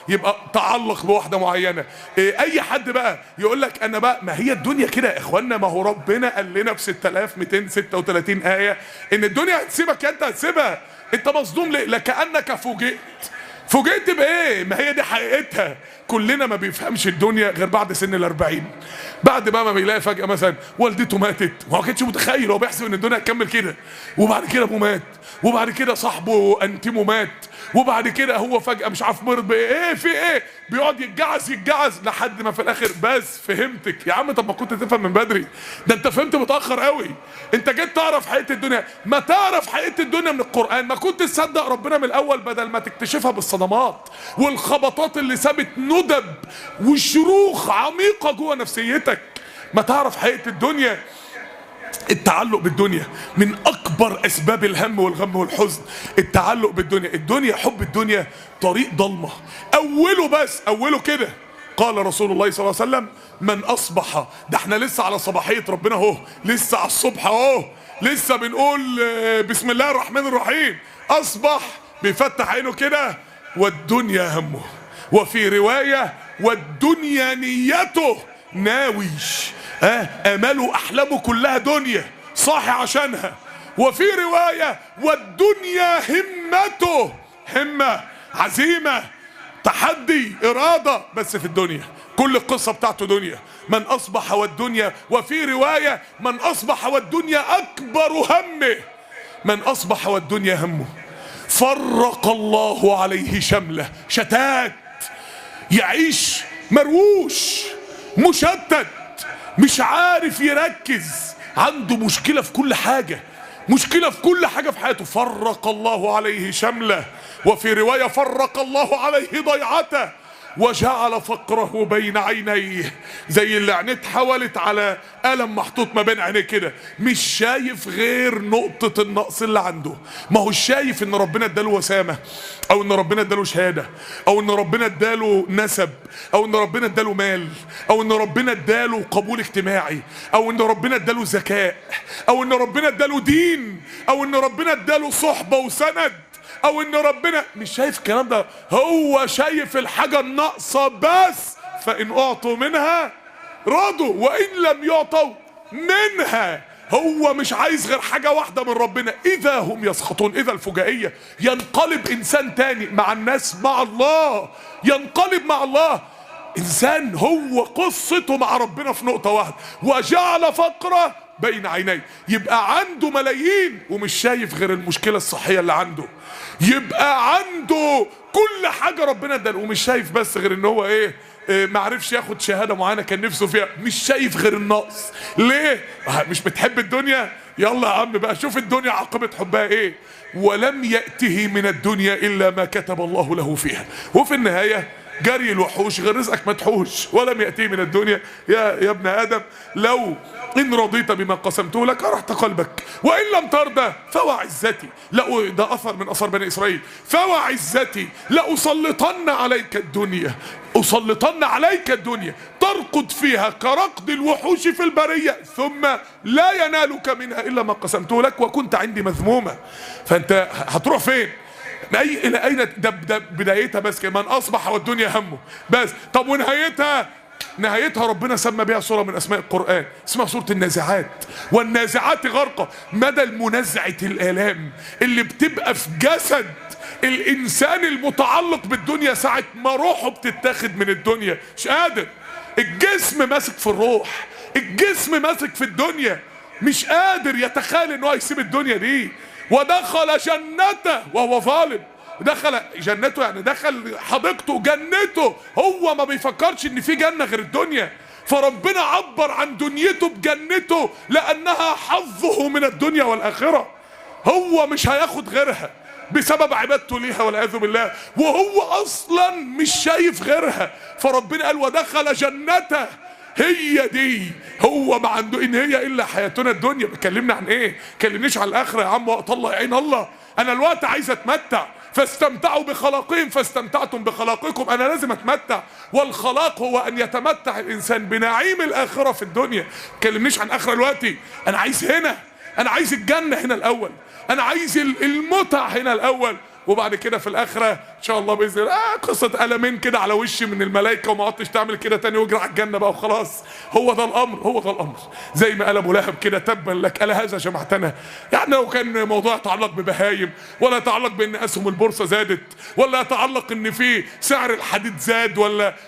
يبقى تعلق بواحده معينه. اي حد بقى يقول لك انا بقى، ما هي الدنيا كده يا اخوانا. ما هو ربنا قال لنا في 6236 ايه ان الدنيا هتسيبك، انت هتسيبها. انت مصدوم ليه؟ لكأنك فوجئت بايه؟ ما هي دي حقيقتها. كلنا ما بيفهمش الدنيا غير بعد سن ال40، بعد بقى ما بيلاقي فجأة مثلا والدته ماتت، وما كانش متخيل، هو بيحسب ان الدنيا هتكمل كده، وبعد كده ابوه مات، وبعد كده صاحبه انتيمو مات، وبعد كده هو فجأة مش عارف مرض بايه، في ايه، بيقعد يتجعز لحد ما في الاخر بس فهمتك يا عم. طب ما كنت تفهم من بدري، ده انت فهمت متأخر قوي. انت جيت تعرف حقيقة الدنيا، ما تعرف حقيقة الدنيا من القرآن، ما كنت تصدق ربنا من الاول بدل ما تكتشفها بالصدمات والخبطات اللي سابت ندب وشروخ عميقة جوه نفسيتك. ما تعرف حقيقة الدنيا. التعلق بالدنيا من اكبر اسباب الهم والغم والحزن، التعلق بالدنيا. حب الدنيا طريق ضلمة، اوله كده. قال رسول الله صلى الله عليه وسلم من اصبح، ده احنا لسه على صباحية ربنا اهو، لسه على الصبح اهو، لسه بنقول بسم الله الرحمن الرحيم. اصبح بيفتح عينه كده والدنيا همه، وفي رواية والدنيا نيته، ناوي اماله احلامه كلها دنيا صاحي عشانها. وفي رواية والدنيا همته، همة عزيمة تحدي إرادة، بس في الدنيا كل القصة بتاعته دنيا. من أصبح والدنيا، وفي رواية من أصبح والدنيا أكبر همه، من أصبح والدنيا همه فرق الله عليه شمله، شتات، يعيش مروش مشتت، مش عارف يركز، عنده مشكلة في كل حاجة، مشكلة في كل حاجة في حياته. فرق الله عليه شمله، وفي رواية فرق الله عليه ضيعته، وجعل فقره بين عينيه، زي اللي عينيه اتحولت على قلم محطوط ما بين عينيه كده، مش شايف غير نقطة النقص اللي عنده. ما هو شايف ان ربنا اداله وسامة، او ان ربنا اداله شهادة، او ان ربنا اداله نسب، او ان ربنا اداله مال، او ان ربنا اداله قبول اجتماعي، او ان ربنا اداله ذكاء، او ان ربنا اداله دين، او ان ربنا اداله صحبة وسند، او ان ربنا، مش شايف الكلام ده. هو شايف الحاجة الناقصة بس. فان اعطوا منها رضوا وان لم يعطوا منها. هو مش عايز غير حاجة واحدة من ربنا. اذا هم يسخطون، اذا الفجائية، ينقلب انسان تاني مع الناس، مع الله، ينقلب مع الله. انسان هو قصته مع ربنا في نقطة واحدة، وجعل فقره بين عينيه. يبقى عنده ملايين ومش شايف غير المشكلة الصحية اللي عنده، يبقى عنده كل حاجة ربنا اداله ومش شايف بس غير ان هو معرفش ياخد شهادة معينة كان نفسه فيها، مش شايف غير النقص. ليه؟ مش بتحب الدنيا؟ يلا يا عم بقى شوف الدنيا عاقبة حبها ايه. ولم يأته من الدنيا الا ما كتب الله له فيها. وفي النهاية جري الوحوش غير رزقك مدحوش. ولم يأتيه من الدنيا يا ابن آدم لو إن رضيت بما قسمته لك أرحت قلبك، وإن لم ترضى فوعزتي، لا ده أثر من أثر بني إسرائيل، فوعزتي لأسلطن عليك الدنيا، أسلطن عليك الدنيا ترقد فيها كرقد الوحوش في البرية، ثم لا ينالك منها إلا ما قسمته لك وكنت عندي مذمومة. فأنت هتروح فين؟ إلى أين؟ ده بدايتها بس كده، من أصبح والدنيا همه بس. طب ونهايتها؟ نهايتها ربنا سمى بها سورة من أسماء القرآن اسمها سورة النازعات. والنازعات غرقة. مدى المنازعة الآلام اللي بتبقى في جسد الإنسان المتعلق بالدنيا ساعة ما روحه بتتاخد من الدنيا، مش قادر. الجسم ماسك في الروح، الجسم ماسك في الدنيا، مش قادر يتخيل إنه هيسيب الدنيا دي. ودخل جنته وهو ظالم. دخل جنته يعني دخل حديقته جنته، هو ما بيفكرش ان في جنة غير الدنيا، فربنا عبر عن دنيته بجنته لانها حظه من الدنيا والاخرة، هو مش هياخد غيرها بسبب عبادته ليها والعياذ بالله، وهو اصلا مش شايف غيرها، فربنا قال ودخل جنته. هي دي، هو ما عنده ان هي الا حياتنا الدنيا. بتكلمنا عن ايه؟ كلمنيش على الاخره يا عم، وقت الله يعين الله. انا الوقت عايز اتمتع، فاستمتعوا بخلاقهم فاستمتعتم بخلاقكم. انا لازم اتمتع، والخلاق هو ان يتمتع الانسان بنعيم الاخره في الدنيا. كلمنيش عن اخره دلوقتي، انا عايز هنا، انا عايز الجنه هنا الاول، انا عايز المتع هنا الاول، وبعد كده في الاخره ان شاء الله باذن الله قصه قلمين كده على وشي من الملائكه وما عدتش تعمل كده تاني واجري على الجنه بقى وخلاص. هو ده الامر، هو ده الامر. زي ما قال ابو لهب كده تبا لك الا هذا جمعتنا. يعني لو كان موضوع يتعلق ببهايم، ولا يتعلق بان اسهم البورصه زادت، ولا يتعلق ان في سعر الحديد زاد،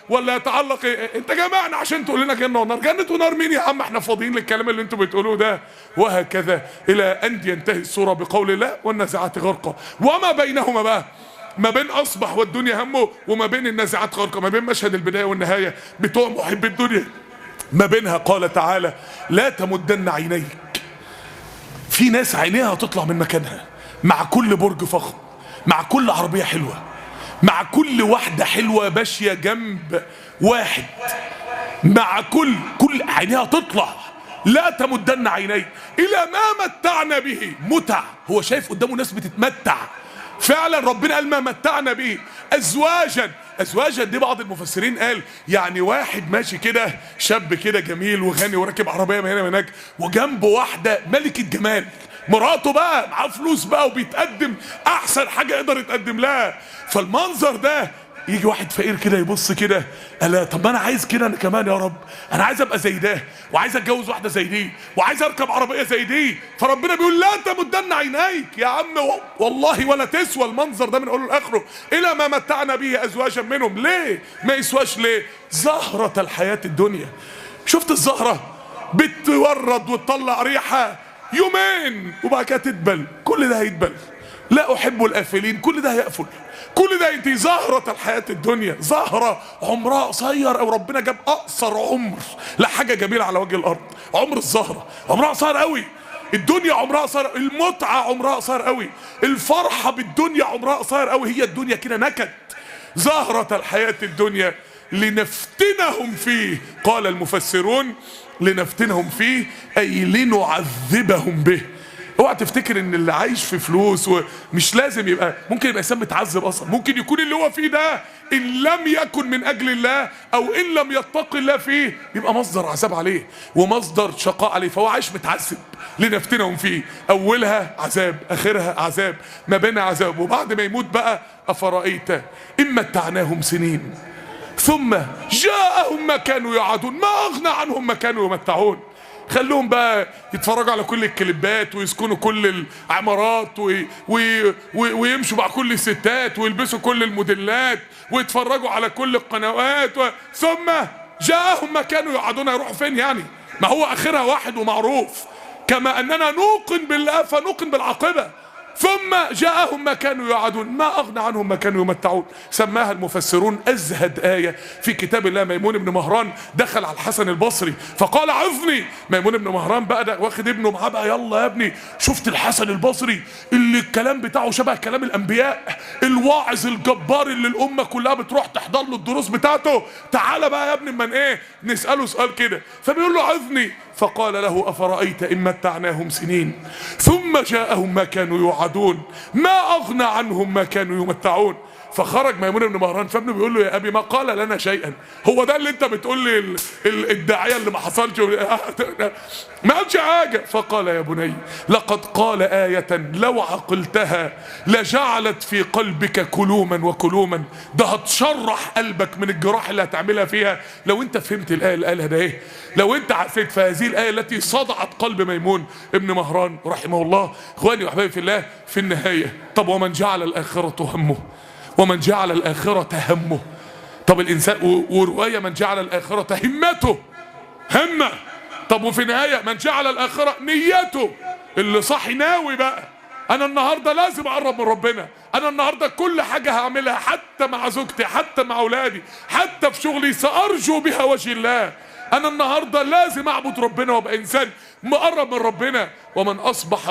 ولا يتعلق انت جمعنا عشان تقول لنا جنه ونار. جنه ونار مين يا عم؟ احنا فاضيين للكلام اللي انتوا بتقولوه ده. وهكذا الى ان ينتهي السوره بقول الله والنازعات غرقا. وما بينهما بقى، ما بين اصبح والدنيا همه، وما بين النازعات غرقا، ما بين مشهد البدايه والنهايه بتوع محب الدنيا، ما بينها قال تعالى لا تمدن عينيك. في ناس عينيها هتطلع من مكانها مع كل برج فخم، مع كل عربيه حلوه، مع كل واحده حلوه ماشيه جنب واحد، مع كل عينيها تطلع. لا تمدن عينيك الى ما متعنا به. متع، هو شايف قدامه ناس بتتمتع فعلا. ربنا قال ما متعنا به ازواجا. ازواجا دي بعض المفسرين قال يعني واحد ماشي كده شاب كده جميل وغني وراكب عربيه من هنا من هناك، وجنبه واحده ملكه جمال، مراته بقى معاه فلوس بقى وبيتقدم احسن حاجه يقدر يتقدم لها. فالمنظر ده يجي واحد فقير كده يبص كده، الا طب ما انا عايز كده انا كمان يا رب، انا عايز ابقى زي ده، وعايز اتجوز واحده زي دي، وعايز اركب عربيه زي دي. فربنا بيقول لا تمدن عينيك يا عم، والله ولا تسوى المنظر ده من اوله لاخره الى ما متعنا به ازواجا منهم. ليه ما يسواش؟ ليه؟ زهره الحياه الدنيا. شفت الزهره بتورد وتطلع ريحه يومين وبعد كده تدبل، كل ده هيدبل. لا احب الافلين، كل ده هيقفل، كل ده انت. زهرة الحياة الدنيا زهرة عمرها قصير، او ربنا جاب اقصر عمر لحاجة جميلة على وجه الارض. عمر الزهرة عمرها قصير قوي، الدنيا عمرها قصير، المتعة عمرها قصير قوي، الفرحة بالدنيا عمرها قصير قوي. هي الدنيا كده نكد. زهرة الحياة الدنيا لنفتنهم فيه. قال المفسرون لنفتنهم فيه اي لنعذبهم به. اوعى تفتكر ان اللي عايش في فلوس ومش لازم يبقى، ممكن يبقى انسان متعذب اصلا، ممكن يكون اللي هو فيه ده ان لم يكن من اجل الله او ان لم يتقي الله فيه يبقى مصدر عذاب عليه ومصدر شقاء عليه، فهو عايش متعذب. لنفتنهم فيه، اولها عذاب اخرها عذاب ما بين عذاب. وبعد ما يموت بقى افرايت ان متعناهم سنين ثم جاءهم ما كانوا يعدون ما اغنى عنهم ما كانوا يمتعون. خلوهم بقى يتفرجوا على كل الكليبات ويسكنوا كل العمارات ويمشوا مع كل الستات ويلبسوا كل الموديلات ويتفرجوا على كل القنوات ثم جاءهم ما كانوا يعدون. يروحوا فين يعني؟ ما هو اخرها واحد ومعروف. كما اننا نوقن بالله فنوقن بالعاقبه. ثم جاءهم ما كانوا يعدون ما اغنى عنهم ما كانوا يمتعون. سماها المفسرون ازهد ايه في كتاب الله. ميمون بن مهران دخل على الحسن البصري فقال عظني. ميمون بن مهران بقى ده واخد ابنه معاه بقى، يلا يا ابني شفت الحسن البصري اللي الكلام بتاعه شبه كلام الانبياء، الواعظ الجبار اللي الامه كلها بتروح تحضر له الدروس بتاعته، تعالى بقى يا ابني من ايه نساله سؤال كده. فبيقول له عظني. فقال له افرايت ان متعناهم سنين ثم جاءهم ما كانوا يوعدون ما اغنى عنهم ما كانوا يمتعون. فخرج ميمون بن مهران فابنه بيقول له يا ابي ما قال لنا شيئا. هو ده اللي انت بتقول لي الداعيه اللي ما حصلش ما قالش حاجه. فقال يا بني لقد قال آية لو عقلتها لجعلت في قلبك كلوما وكلوما. ده هتشرح قلبك من الجراح اللي هتعملها فيها لو انت فهمت الآية اللي قالها ده ايه، لو انت عسيت في هذه الآية التي صدعت قلب ميمون ابن مهران رحمه الله. اخواني واحبابي في الله، في النهاية طب ومن جعل الآخرة همه ومن جعل الآخرة همه. طب الإنسان ورواية من جعل الآخرة همته همه. طب وفي النهاية من جعل الآخرة نيته. اللي صاحي ناوي بقى أنا النهاردة لازم أقرب من ربنا، انا النهارده كل حاجه هعملها حتى مع زوجتي، حتى مع اولادي، حتى في شغلي سارجو بها وجه الله. انا النهارده لازم اعبد ربنا وابقى انسان مقرب من ربنا. ومن اصبح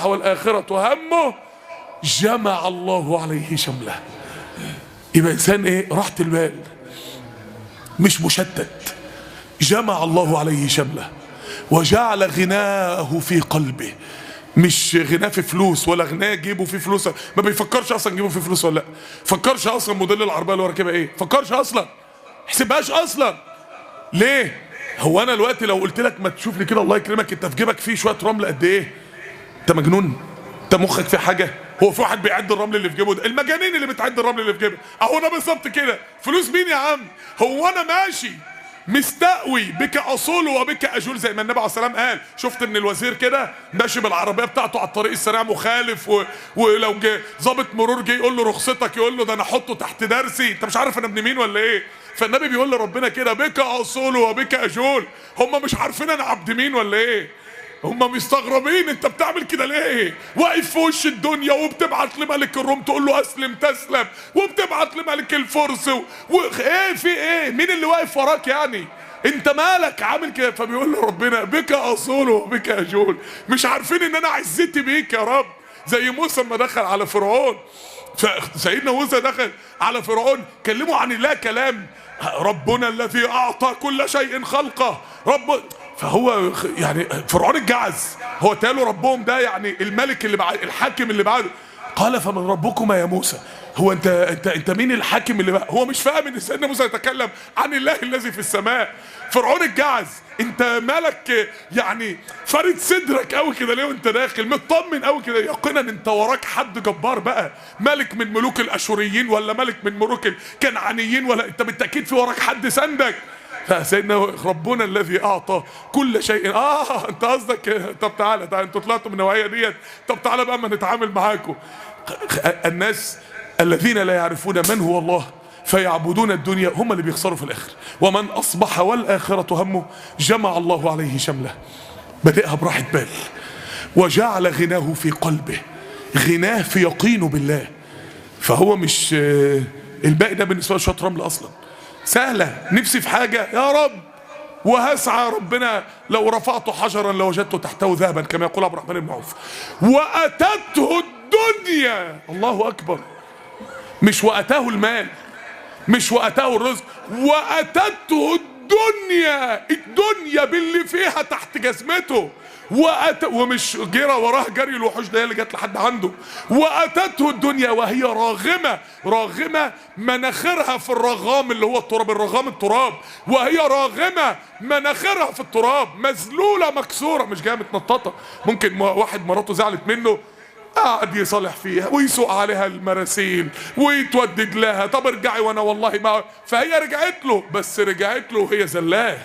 والآخرة همه جمع الله عليه شمله. يبقى انسان ايه؟ راحة البال، مش مشتت. جمع الله عليه شمله وجعل غناه في قلبه. مش غناه في فلوس، ولا غناه جيبه في فلوس، ما بيفكرش اصلا جيبه في فلوس ولا لا، فكرش اصلا موديل العربيه اللي هو راكبها ايه، فكرش اصلا، حسبهاش اصلا. ليه؟ هو انا دلوقتي لو قلت لك ما تشوف لي كده الله يكرمك انت في جيبك فيه شويه رمل قد ايه؟ انت مجنون؟ انت مخك في حاجه؟ هو في واحد بيعد الرمل اللي في جيبه ده؟ المجانين اللي بتعد الرمل اللي في جيبه اهو ده بالظبط كده. فلوس مين يا عم؟ هو انا ماشي مستقوي بك اصول وبك اجول زي ما النبي عليه الصلاه والسلام قال. شفت ان الوزير كده ماشي بالعربيه بتاعته على الطريق السريع مخالف ولو جه ظابط مرور جه يقول له رخصتك، يقول له ده انا احطه تحت درسي، انت مش عارف انا ابن مين ولا ايه؟ فالنبي بيقول لربنا كده بك اصول وبك اجول. هم مش عارفين انا عبد مين ولا ايه؟ هم مستغربين انت بتعمل كده ليه؟ واقف في وش الدنيا وبتبعت لملك الروم تقول له اسلم تسلم، وبتبعت لملك الفرس ايه في ايه؟ مين اللي واقف وراك يعني؟ انت مالك عامل كده؟ فبيقول له ربنا بك اصول وبك اجول. مش عارفين ان انا عزتي بيك يا رب. زي موسى لما دخل على فرعون، سيدنا موسى دخل على فرعون كلموا عن الله كلام، ربنا الذي اعطى كل شيء خلقه رب. فهو يعني فرعون اتجعز، هو تقالوا ربهم ده يعني الملك اللي بعد الحاكم اللي بعده. قال فمن ربكما يا موسى؟ هو انت مين الحاكم اللي بقى؟ هو مش فاهم ان سيدنا موسى يتكلم عن الله الذي في السماء. فرعون اتجعز، انت مالك يعني فارد صدرك قوي كده ليه وانت داخل مطمن قوي كده؟ يقينا انت وراك حد جبار بقى، ملك من ملوك الاشوريين ولا ملك من ملوك الكنعانيين، ولا انت بالتاكيد في وراك حد سندك. فسيدنا ربنا الذي اعطى كل شيء. انت قصدك طب تعالى انتوا طلعتوا من النوعيه ديت، طب تعالى بقى ما نتعامل معاكم. الناس الذين لا يعرفون من هو الله فيعبدون الدنيا هم اللي بيخسروا في الاخر. ومن اصبح والاخره همه جمع الله عليه شمله. بدأها براحه بال وجعل غناه في قلبه. غناه في يقينه بالله. فهو مش الباقي ده بالنسبه له شويه رمل اصلا. سهله، نفسي في حاجه يا رب وهسعى ربنا لو رفعت حجرا لوجدته تحته ذهبا كما يقول عبد الرحمن بن عوف. واتته الدنيا، الله اكبر، مش واتاه المال، مش واتاه الرزق، واتته الدنيا باللي فيها تحت جزمته. ومش جرى وراه جري الوحوش ده اللي جت لحد عنده. واتته الدنيا وهي راغمه مناخرها في الرغام اللي هو التراب، الرغام التراب، وهي راغمه مناخرها في التراب، مذلوله مكسوره، مش جايه متنططه. ممكن واحد مراته زعلت منه قعد يصالح فيها ويسوق عليها المراسيل ويتودد لها، طب ارجعي وانا والله ما، فهي رجعت له، بس رجعت له وهي زلاه،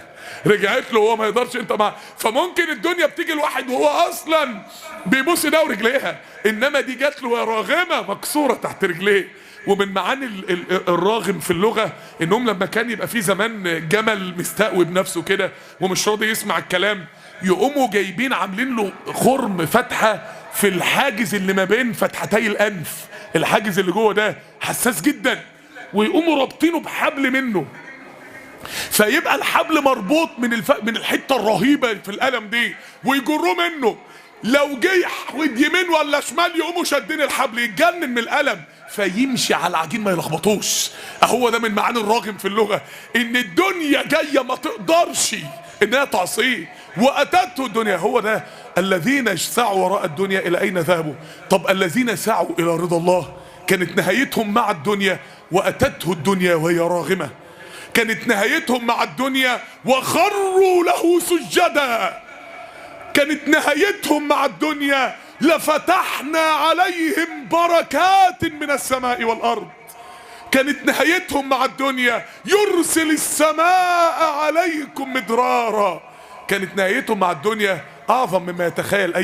رجعت له وهو ما يقدرش انت معاه. فممكن الدنيا بتيجي الواحد وهو اصلا بيبص ده ورجليها، انما دي جات له راغمه مكسوره تحت رجليه. ومن معاني الراغم في اللغه انهم لما كان يبقى في زمان جمل مستقوي بنفسه كده ومش راضي يسمع الكلام، يقوموا جايبين عاملين له خرم فتحه في الحاجز اللي ما بين فتحتي الانف، الحاجز اللي جوه ده حساس جدا، ويقوموا رابطينه بحبل منه، فيبقى الحبل مربوط من الحته الرهيبه في الالم دي، ويجروه منه. لو جه يحود يمين ولا شمال يقوموا شادين الحبل يتجنن من الالم، فيمشي على العجين ما يلخبطوش. اهو ده من معاني الراغم في اللغه، ان الدنيا جايه ما تقدرش انها تعصيه. واتته الدنيا، هو ده الذين سعوا وراء الدنيا الى اين ذهبوا. طب الذين سعوا الى رضا الله كانت نهايتهم مع الدنيا واتته الدنيا وهي راغمه. كانت نهايتهم مع الدنيا وخروا له سجدا. كانت نهايتهم مع الدنيا لفتحنا عليهم بركات من السماء والارض. كانت نهايتهم مع الدنيا يرسل السماء عليكم مدرارا. كانت نهايتهم مع الدنيا اعظم مما يتخيل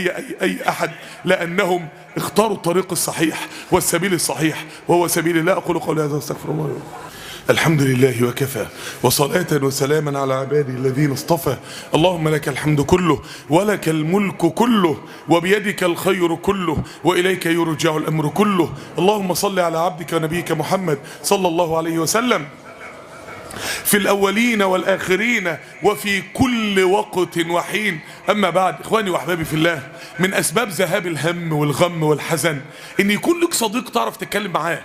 اي احد، لانهم اختاروا الطريق الصحيح والسبيل الصحيح وهو سبيل الله. اقول قولي هذا واستغفر الله. الحمد لله وكفى، وصلاة وسلاما على عباده الذين اصطفى. اللهم لك الحمد كله، ولك الملك كله، وبيدك الخير كله، وإليك يرجع الأمر كله. اللهم صل على عبدك ونبيك محمد صلى الله عليه وسلم في الأولين والآخرين وفي كل وقت وحين. أما بعد، إخواني وأحبابي في الله، من أسباب ذهاب الهم والغم والحزن إن يكون لك صديق تعرف تتكلم معاه،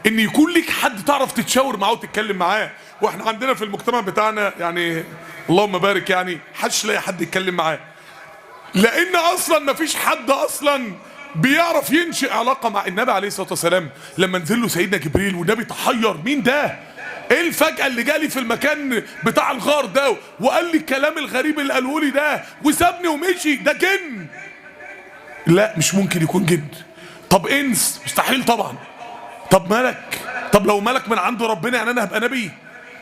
إن يكون لك حد تعرف تتشاور معاه وتتكلم معاه. وإحنا عندنا في المجتمع بتاعنا يعني اللهم بارك، يعني حدش لاقي حد يتكلم معاه، لأن أصلا مفيش حد أصلا بيعرف ينشئ علاقة مع النبي عليه الصلاة والسلام. لما نزل له سيدنا جبريل والنبي تحير، مين ده؟ ايه الفجأة اللي جالي في المكان بتاع الغار ده وقال لي الكلام الغريب اللي قاله لي ده وسابني ومشي؟ ده جن؟ لا، مش ممكن يكون جن. طب انس؟ مستحيل طبعا. طب ملك؟ طب لو ملك من عند ربنا يعني انا هبقى نبي؟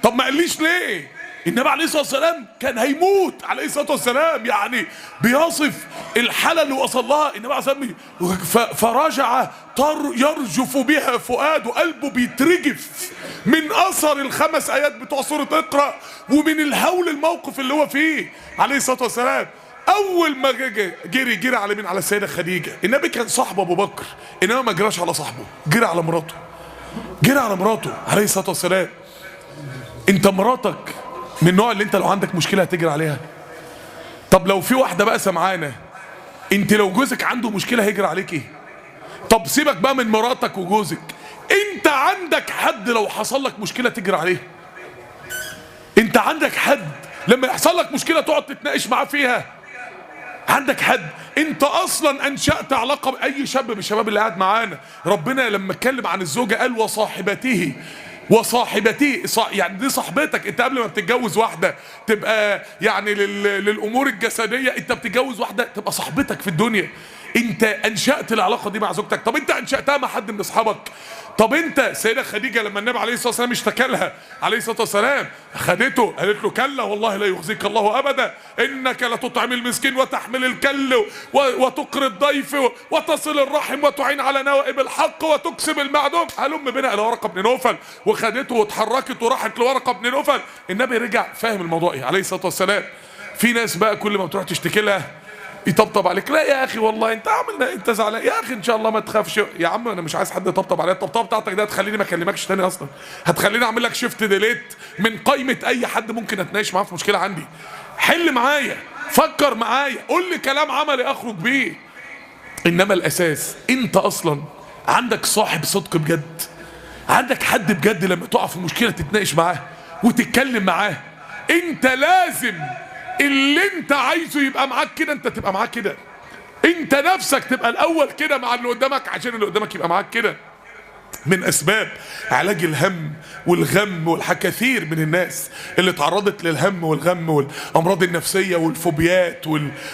طب ما قاليش ليه؟ النبي عليه الصلاه والسلام كان هيموت عليه الصلاه والسلام، يعني بيصف الحاله اللي وصل لها النبي عليه الصلاه والسلام. فرجع يرجف بها فؤاده، قلبه بيترجف من اثر الخمس ايات بتوع سوره اقرا ومن الهول الموقف اللي هو فيه عليه الصلاه والسلام. اول ما جري على مين؟ على السيده خديجه. النبي كان صاحب ابو بكر، انما ما جراش على صاحبه، جري على مراته، جري على مراته عليه الصلاه والسلام. انت مراتك من النوع اللي انت لو عندك مشكله هتجري عليها؟ طب لو في واحده بقى سمعانه، انت لو جوزك عنده مشكله هيجري عليكي؟ طب سيبك بقى من مراتك وجوزك، انت عندك حد لو حصل لك مشكله تجري عليه؟ انت عندك حد لما يحصل لك مشكله تقعد تتناقش معاه فيها؟ عندك حد؟ انت اصلا انشأت علاقه باي شاب من الشباب اللي قاعد معانا. ربنا لما اتكلم عن الزوجه قال وصاحبته يعني دي صاحبتك. انت قبل ما بتتجوز واحده تبقى يعني للامور الجسديه، انت بتتجوز واحده تبقى صاحبتك في الدنيا. انت انشأت العلاقه دي مع زوجتك. طب انت انشأتها مع حد من اصحابك؟ طب انت سيدة خديجه لما النبي عليه الصلاه والسلام اشتكى لها عليه الصلاه والسلام، خدته قالت له كلا والله لا يخزيك الله ابدا، انك لتطعم المسكين وتحمل الكل وتقري الضيف وتصل الرحم وتعين على نوائب الحق وتكسب المعدوم. هلم بنا الى ورقه بن نوفل، وخدته واتحركت وراحت لورقه بن نوفل. النبي رجع فاهم الموضوع ايه عليه الصلاه والسلام. في ناس بقى كل ما بتروح تشتكي لها يطبطب عليك. لا يا اخي والله انت عامل، انت زعلان يا اخي، ان شاء الله ما تخافش يا عم، انا مش عايز حد يطبطب عليا. الطبطبه بتاعتك ده هتخليني ما اكلمكش تاني اصلا، هتخليني اعمل لك شيفت ديليت من قائمه اي حد ممكن اتناقش معاه في مشكله عندي. حل معايا، فكر معايا، قول لي كلام عملي اخرج بيه. انما الاساس انت اصلا عندك صاحب صدق بجد، عندك حد بجد لما تقع في مشكله تتناقش معاه وتتكلم معاه. انت لازم اللي انت عايزه يبقى معاك كده انت تبقى معاك كده، انت نفسك تبقى الاول كده مع اللي قدامك عشان اللي قدامك يبقى معاك كده. من اسباب علاج الهم والغم كثير من الناس اللي تعرضت للهم والغم والامراض النفسيه والفوبيات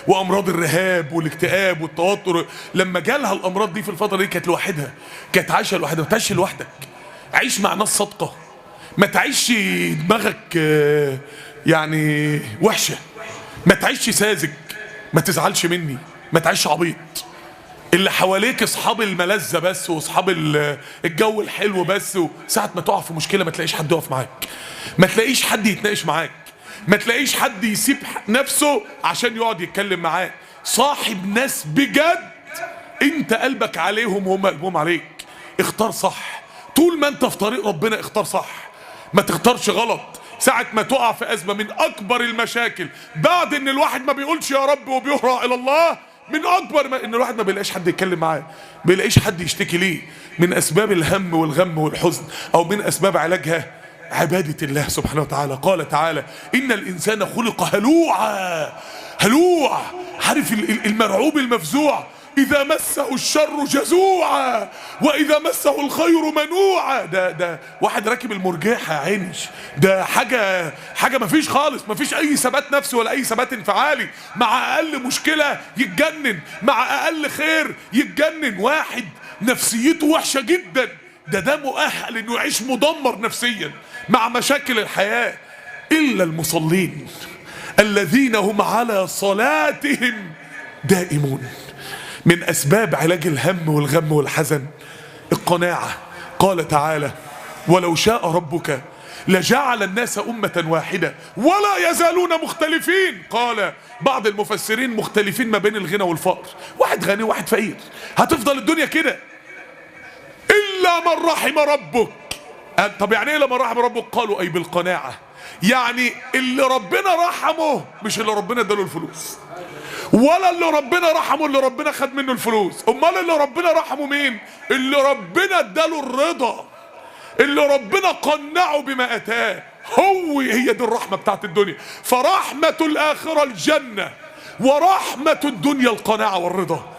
وامراض الرهاب والاكتئاب والتوتر، لما جالها الامراض دي في الفتره دي كانت لوحدها، كانت عايشه لوحدها. ما تعيش لوحدك، عيش مع ناس صادقه، ما تعيش دماغك يعني وحشه، ما تعيش ساذج، ما تزعلش مني، ما تعيش عبيط. اللي حواليك اصحاب الملذه بس واصحاب الجو الحلو بس، وساعه ما تقع في مشكله ما تلاقيش حد يقف معاك، ما تلاقيش حد يتناقش معاك، ما تلاقيش حد يسيب نفسه عشان يقعد يتكلم معاك. صاحب ناس بجد انت قلبك عليهم وهم قلبهم عليك. اختار صح، طول ما انت في طريق ربنا اختار صح، ما تختارش غلط. ساعة ما تقع في أزمة من أكبر المشاكل بعد إن الواحد ما بيقولش يا رب وبيهرع إلى الله، من أكبر ما إن الواحد ما بيلاقيش حد يتكلم معاه، بيلاقيش حد يشتكي ليه. من أسباب الهم والغم والحزن أو من أسباب علاجها عبادة الله سبحانه وتعالى. قال تعالى إن الإنسان خلق هلوعا. هلوع، عارف المرعوب المفزوع، إذا مسه الشر جزوعا وإذا مسه الخير منوعا. ده واحد راكب المرجحة يا عينش، ده حاجة مفيش خالص، مفيش أي ثبات نفسي ولا أي ثبات انفعالي. مع أقل مشكلة يتجنن، مع أقل خير يتجنن. واحد نفسيته وحشة جدا، ده مؤهل إنه يعيش مدمر نفسيا مع مشاكل الحياة. إلا المصلين الذين هم على صلاتهم دائمون. من أسباب علاج الهم والغم والحزن القناعة. قال تعالى ولو شاء ربك لجعل الناس أمة واحدة ولا يزالون مختلفين. قال بعض المفسرين مختلفين ما بين الغنى والفقر، واحد غني وواحد فقير، هتفضل الدنيا كده إلا من رحم ربك. طب يعني ايه لما رحم ربك؟ قالوا أي بالقناعة، يعني اللي ربنا رحمه مش اللي ربنا اداله الفلوس، ولا اللي ربنا رحمه اللي ربنا خد منه الفلوس. امال اللي ربنا رحمه مين؟ اللي ربنا اداله الرضا، اللي ربنا قنعه بما اتاه. هي دي الرحمة بتاعت الدنيا. فرحمة الآخرة الجنة، ورحمة الدنيا القناعة والرضا.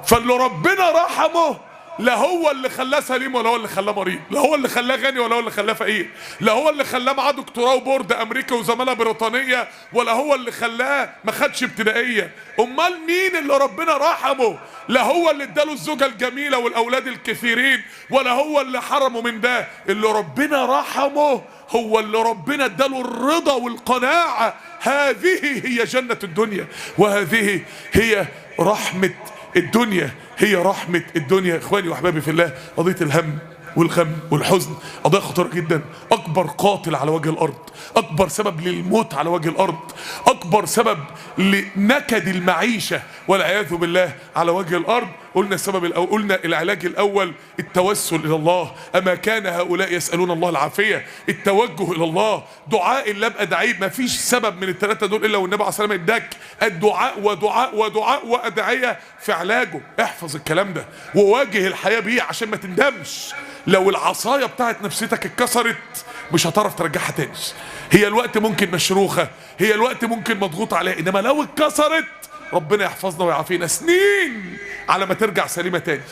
فاللي ربنا رحمه لا هو اللي خلاه سليم ولا هو اللي خلاه مريض، لا هو اللي خلاه غني ولا هو اللي خلاه فقير، لا هو اللي خلاه معاه دكتوراه وبورد امريكا وزماله بريطانيه، ولا هو اللي خلاه ما خدش ابتدائيه. امال مين اللي ربنا رحمه؟ لا هو اللي اداله الزوجه الجميله والاولاد الكثيرين، ولا هو اللي حرمه من ده. اللي ربنا رحمه هو اللي ربنا اداله الرضا والقناعه. هذه هي جنه الدنيا، وهذه هي رحمه الدنيا، هي رحمة الدنيا. اخواني واحبابي في الله، قضية الهم والغم والحزن قضية خطيرة جدا. اكبر قاتل على وجه الارض، اكبر سبب للموت على وجه الارض، اكبر سبب لنكد المعيشة والعياذ بالله على وجه الارض. قلنا السبب الاول، قلنا العلاج الاول التوسل الى الله. اما كان هؤلاء يسألون الله العافية، التوجه الى الله، دعاء لا ادعيه. ما فيش سبب من الثلاثة دول الا والنبي عليه الصلاة والسلام اداك الدعاء ودعاء ودعاء وادعية في علاجه. احفظ الكلام ده وواجه الحياة بيه عشان ما تندمش. لو العصاية بتاعت نفسيتك اتكسرت مش هتعرف ترجعها تاني. هي الوقت ممكن مشروخة، هي الوقت ممكن مضغوط عليها، انما لو اتكسرت ربنا يحفظنا ويعافينا سنين على ما ترجع سليمة تاني.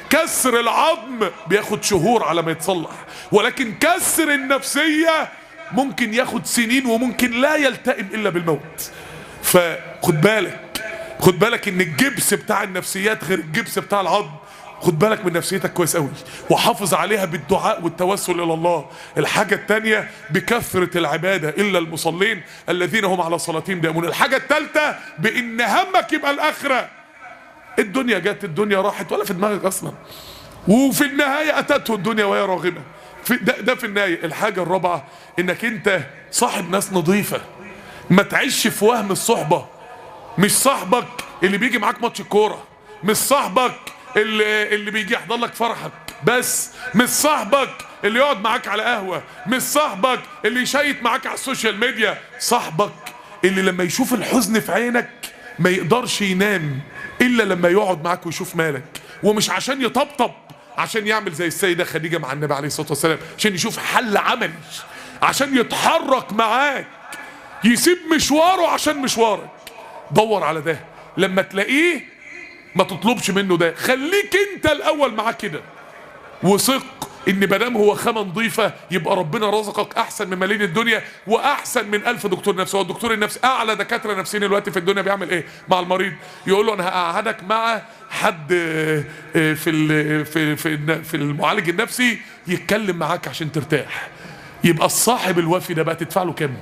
كسر العظم بياخد شهور على ما يتصلح، ولكن كسر النفسية ممكن ياخد سنين وممكن لا يلتئم الا بالموت. فخد بالك، خد بالك ان الجبس بتاع النفسيات غير الجبس بتاع العظم. خد بالك من نفسيتك كويس قوي وحافظ عليها بالدعاء والتوسل الى الله. الحاجة التانية بكثرة العبادة، الا المصلين الذين هم على صلاتهم دائمون. الحاجة التالتة بان همك يبقى الاخرة. الدنيا جت، الدنيا راحت، ولا في دماغك اصلا، وفي النهاية اتته الدنيا وهي راغمة. ده في النهاية. الحاجة الرابعة انك انت صاحب ناس نظيفة، ما تعيش في وهم الصحبة. مش صاحبك اللي بيجي معاك ماتش الكورة، مش صاحبك اللي بيجي يحضر لك فرحك بس، مش صاحبك اللي يقعد معاك على قهوة، مش صاحبك اللي يشيت معاك على السوشيال ميديا. صاحبك اللي لما يشوف الحزن في عينك ما يقدرش ينام الا لما يقعد معاك ويشوف مالك، ومش عشان يطبطب، عشان يعمل زي السيدة خديجة مع النبي عليه الصلاة والسلام، عشان يشوف حل عملي، عشان يتحرك معاك، يسيب مشواره عشان مشوارك. دور على ده، لما تلاقيه ما تطلبش منه ده، خليك انت الاول معاه كده، وثق ان مادام هو خامة نظيفة يبقى ربنا رزقك احسن من ملايين الدنيا واحسن من 1000 دكتور نفسي. هو الدكتور النفسي، اعلى دكاترة نفسيين دلوقتي في الدنيا بيعمل ايه مع المريض؟ يقول له انا هقعدك مع حد في المعالج النفسي يتكلم معاك عشان ترتاح. يبقى الصاحب الوفي ده بقى تدفع له كام؟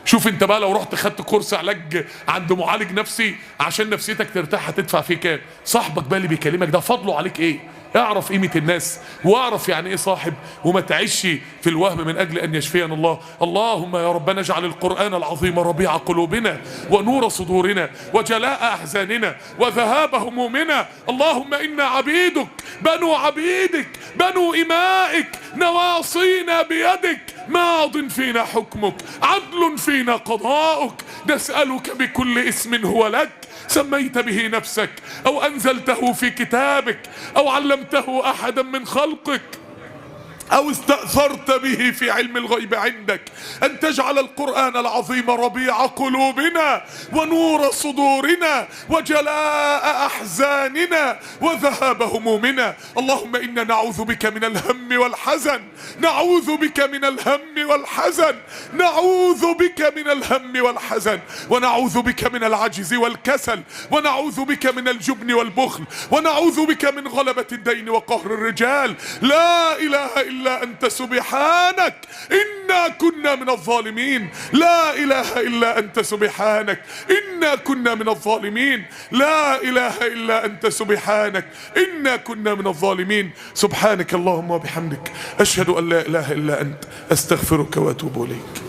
شوف انت بقى لو رحت خدت كورس علاج عند معالج نفسي عشان نفسيتك ترتاح هتدفع فيه كام؟ صاحبك بقى اللي بيكلمك ده فضله عليك ايه؟ اعرف قيمة الناس واعرف يعني ايه صاحب، وما تعيش في الوهم من اجل ان يشفينا الله. اللهم يا ربنا اجعل القرآن العظيم ربيع قلوبنا ونور صدورنا وجلاء احزاننا وذهاب همومنا. اللهم انا عبيدك بنو عبيدك بنو امائك نواصينا بيدك ماض فينا حكمك عدل فينا قضاؤك. نسألك بكل اسم هو لك سميت به نفسك أو أنزلته في كتابك أو علمته أحدا من خلقك أو استأثرت به في علم الغيب عندك أن تجعل القرآن العظيم ربيع قلوبنا ونور صدورنا وجلاء أحزاننا وذهاب همومنا. اللهم إنا نعوذ بك من الهم والحزن، نعوذ بك من الهم والحزن، نعوذ بك من الهم والحزن، ونعوذ بك من العجز والكسل، ونعوذ بك من الجبن والبخل، ونعوذ بك من غلبة الدين وقهر الرجال. لا إله إلا إلا أنت سبحانك إنا كنا من الظالمين. لا إله إلا أنت سبحانك إنا كنا من الظالمين. لا إله إلا أنت سبحانك إنا كنا من الظالمين. سبحانك اللهم وبحمدك أشهد أن لا إله إلا أنت أستغفرك وأتوب إليك.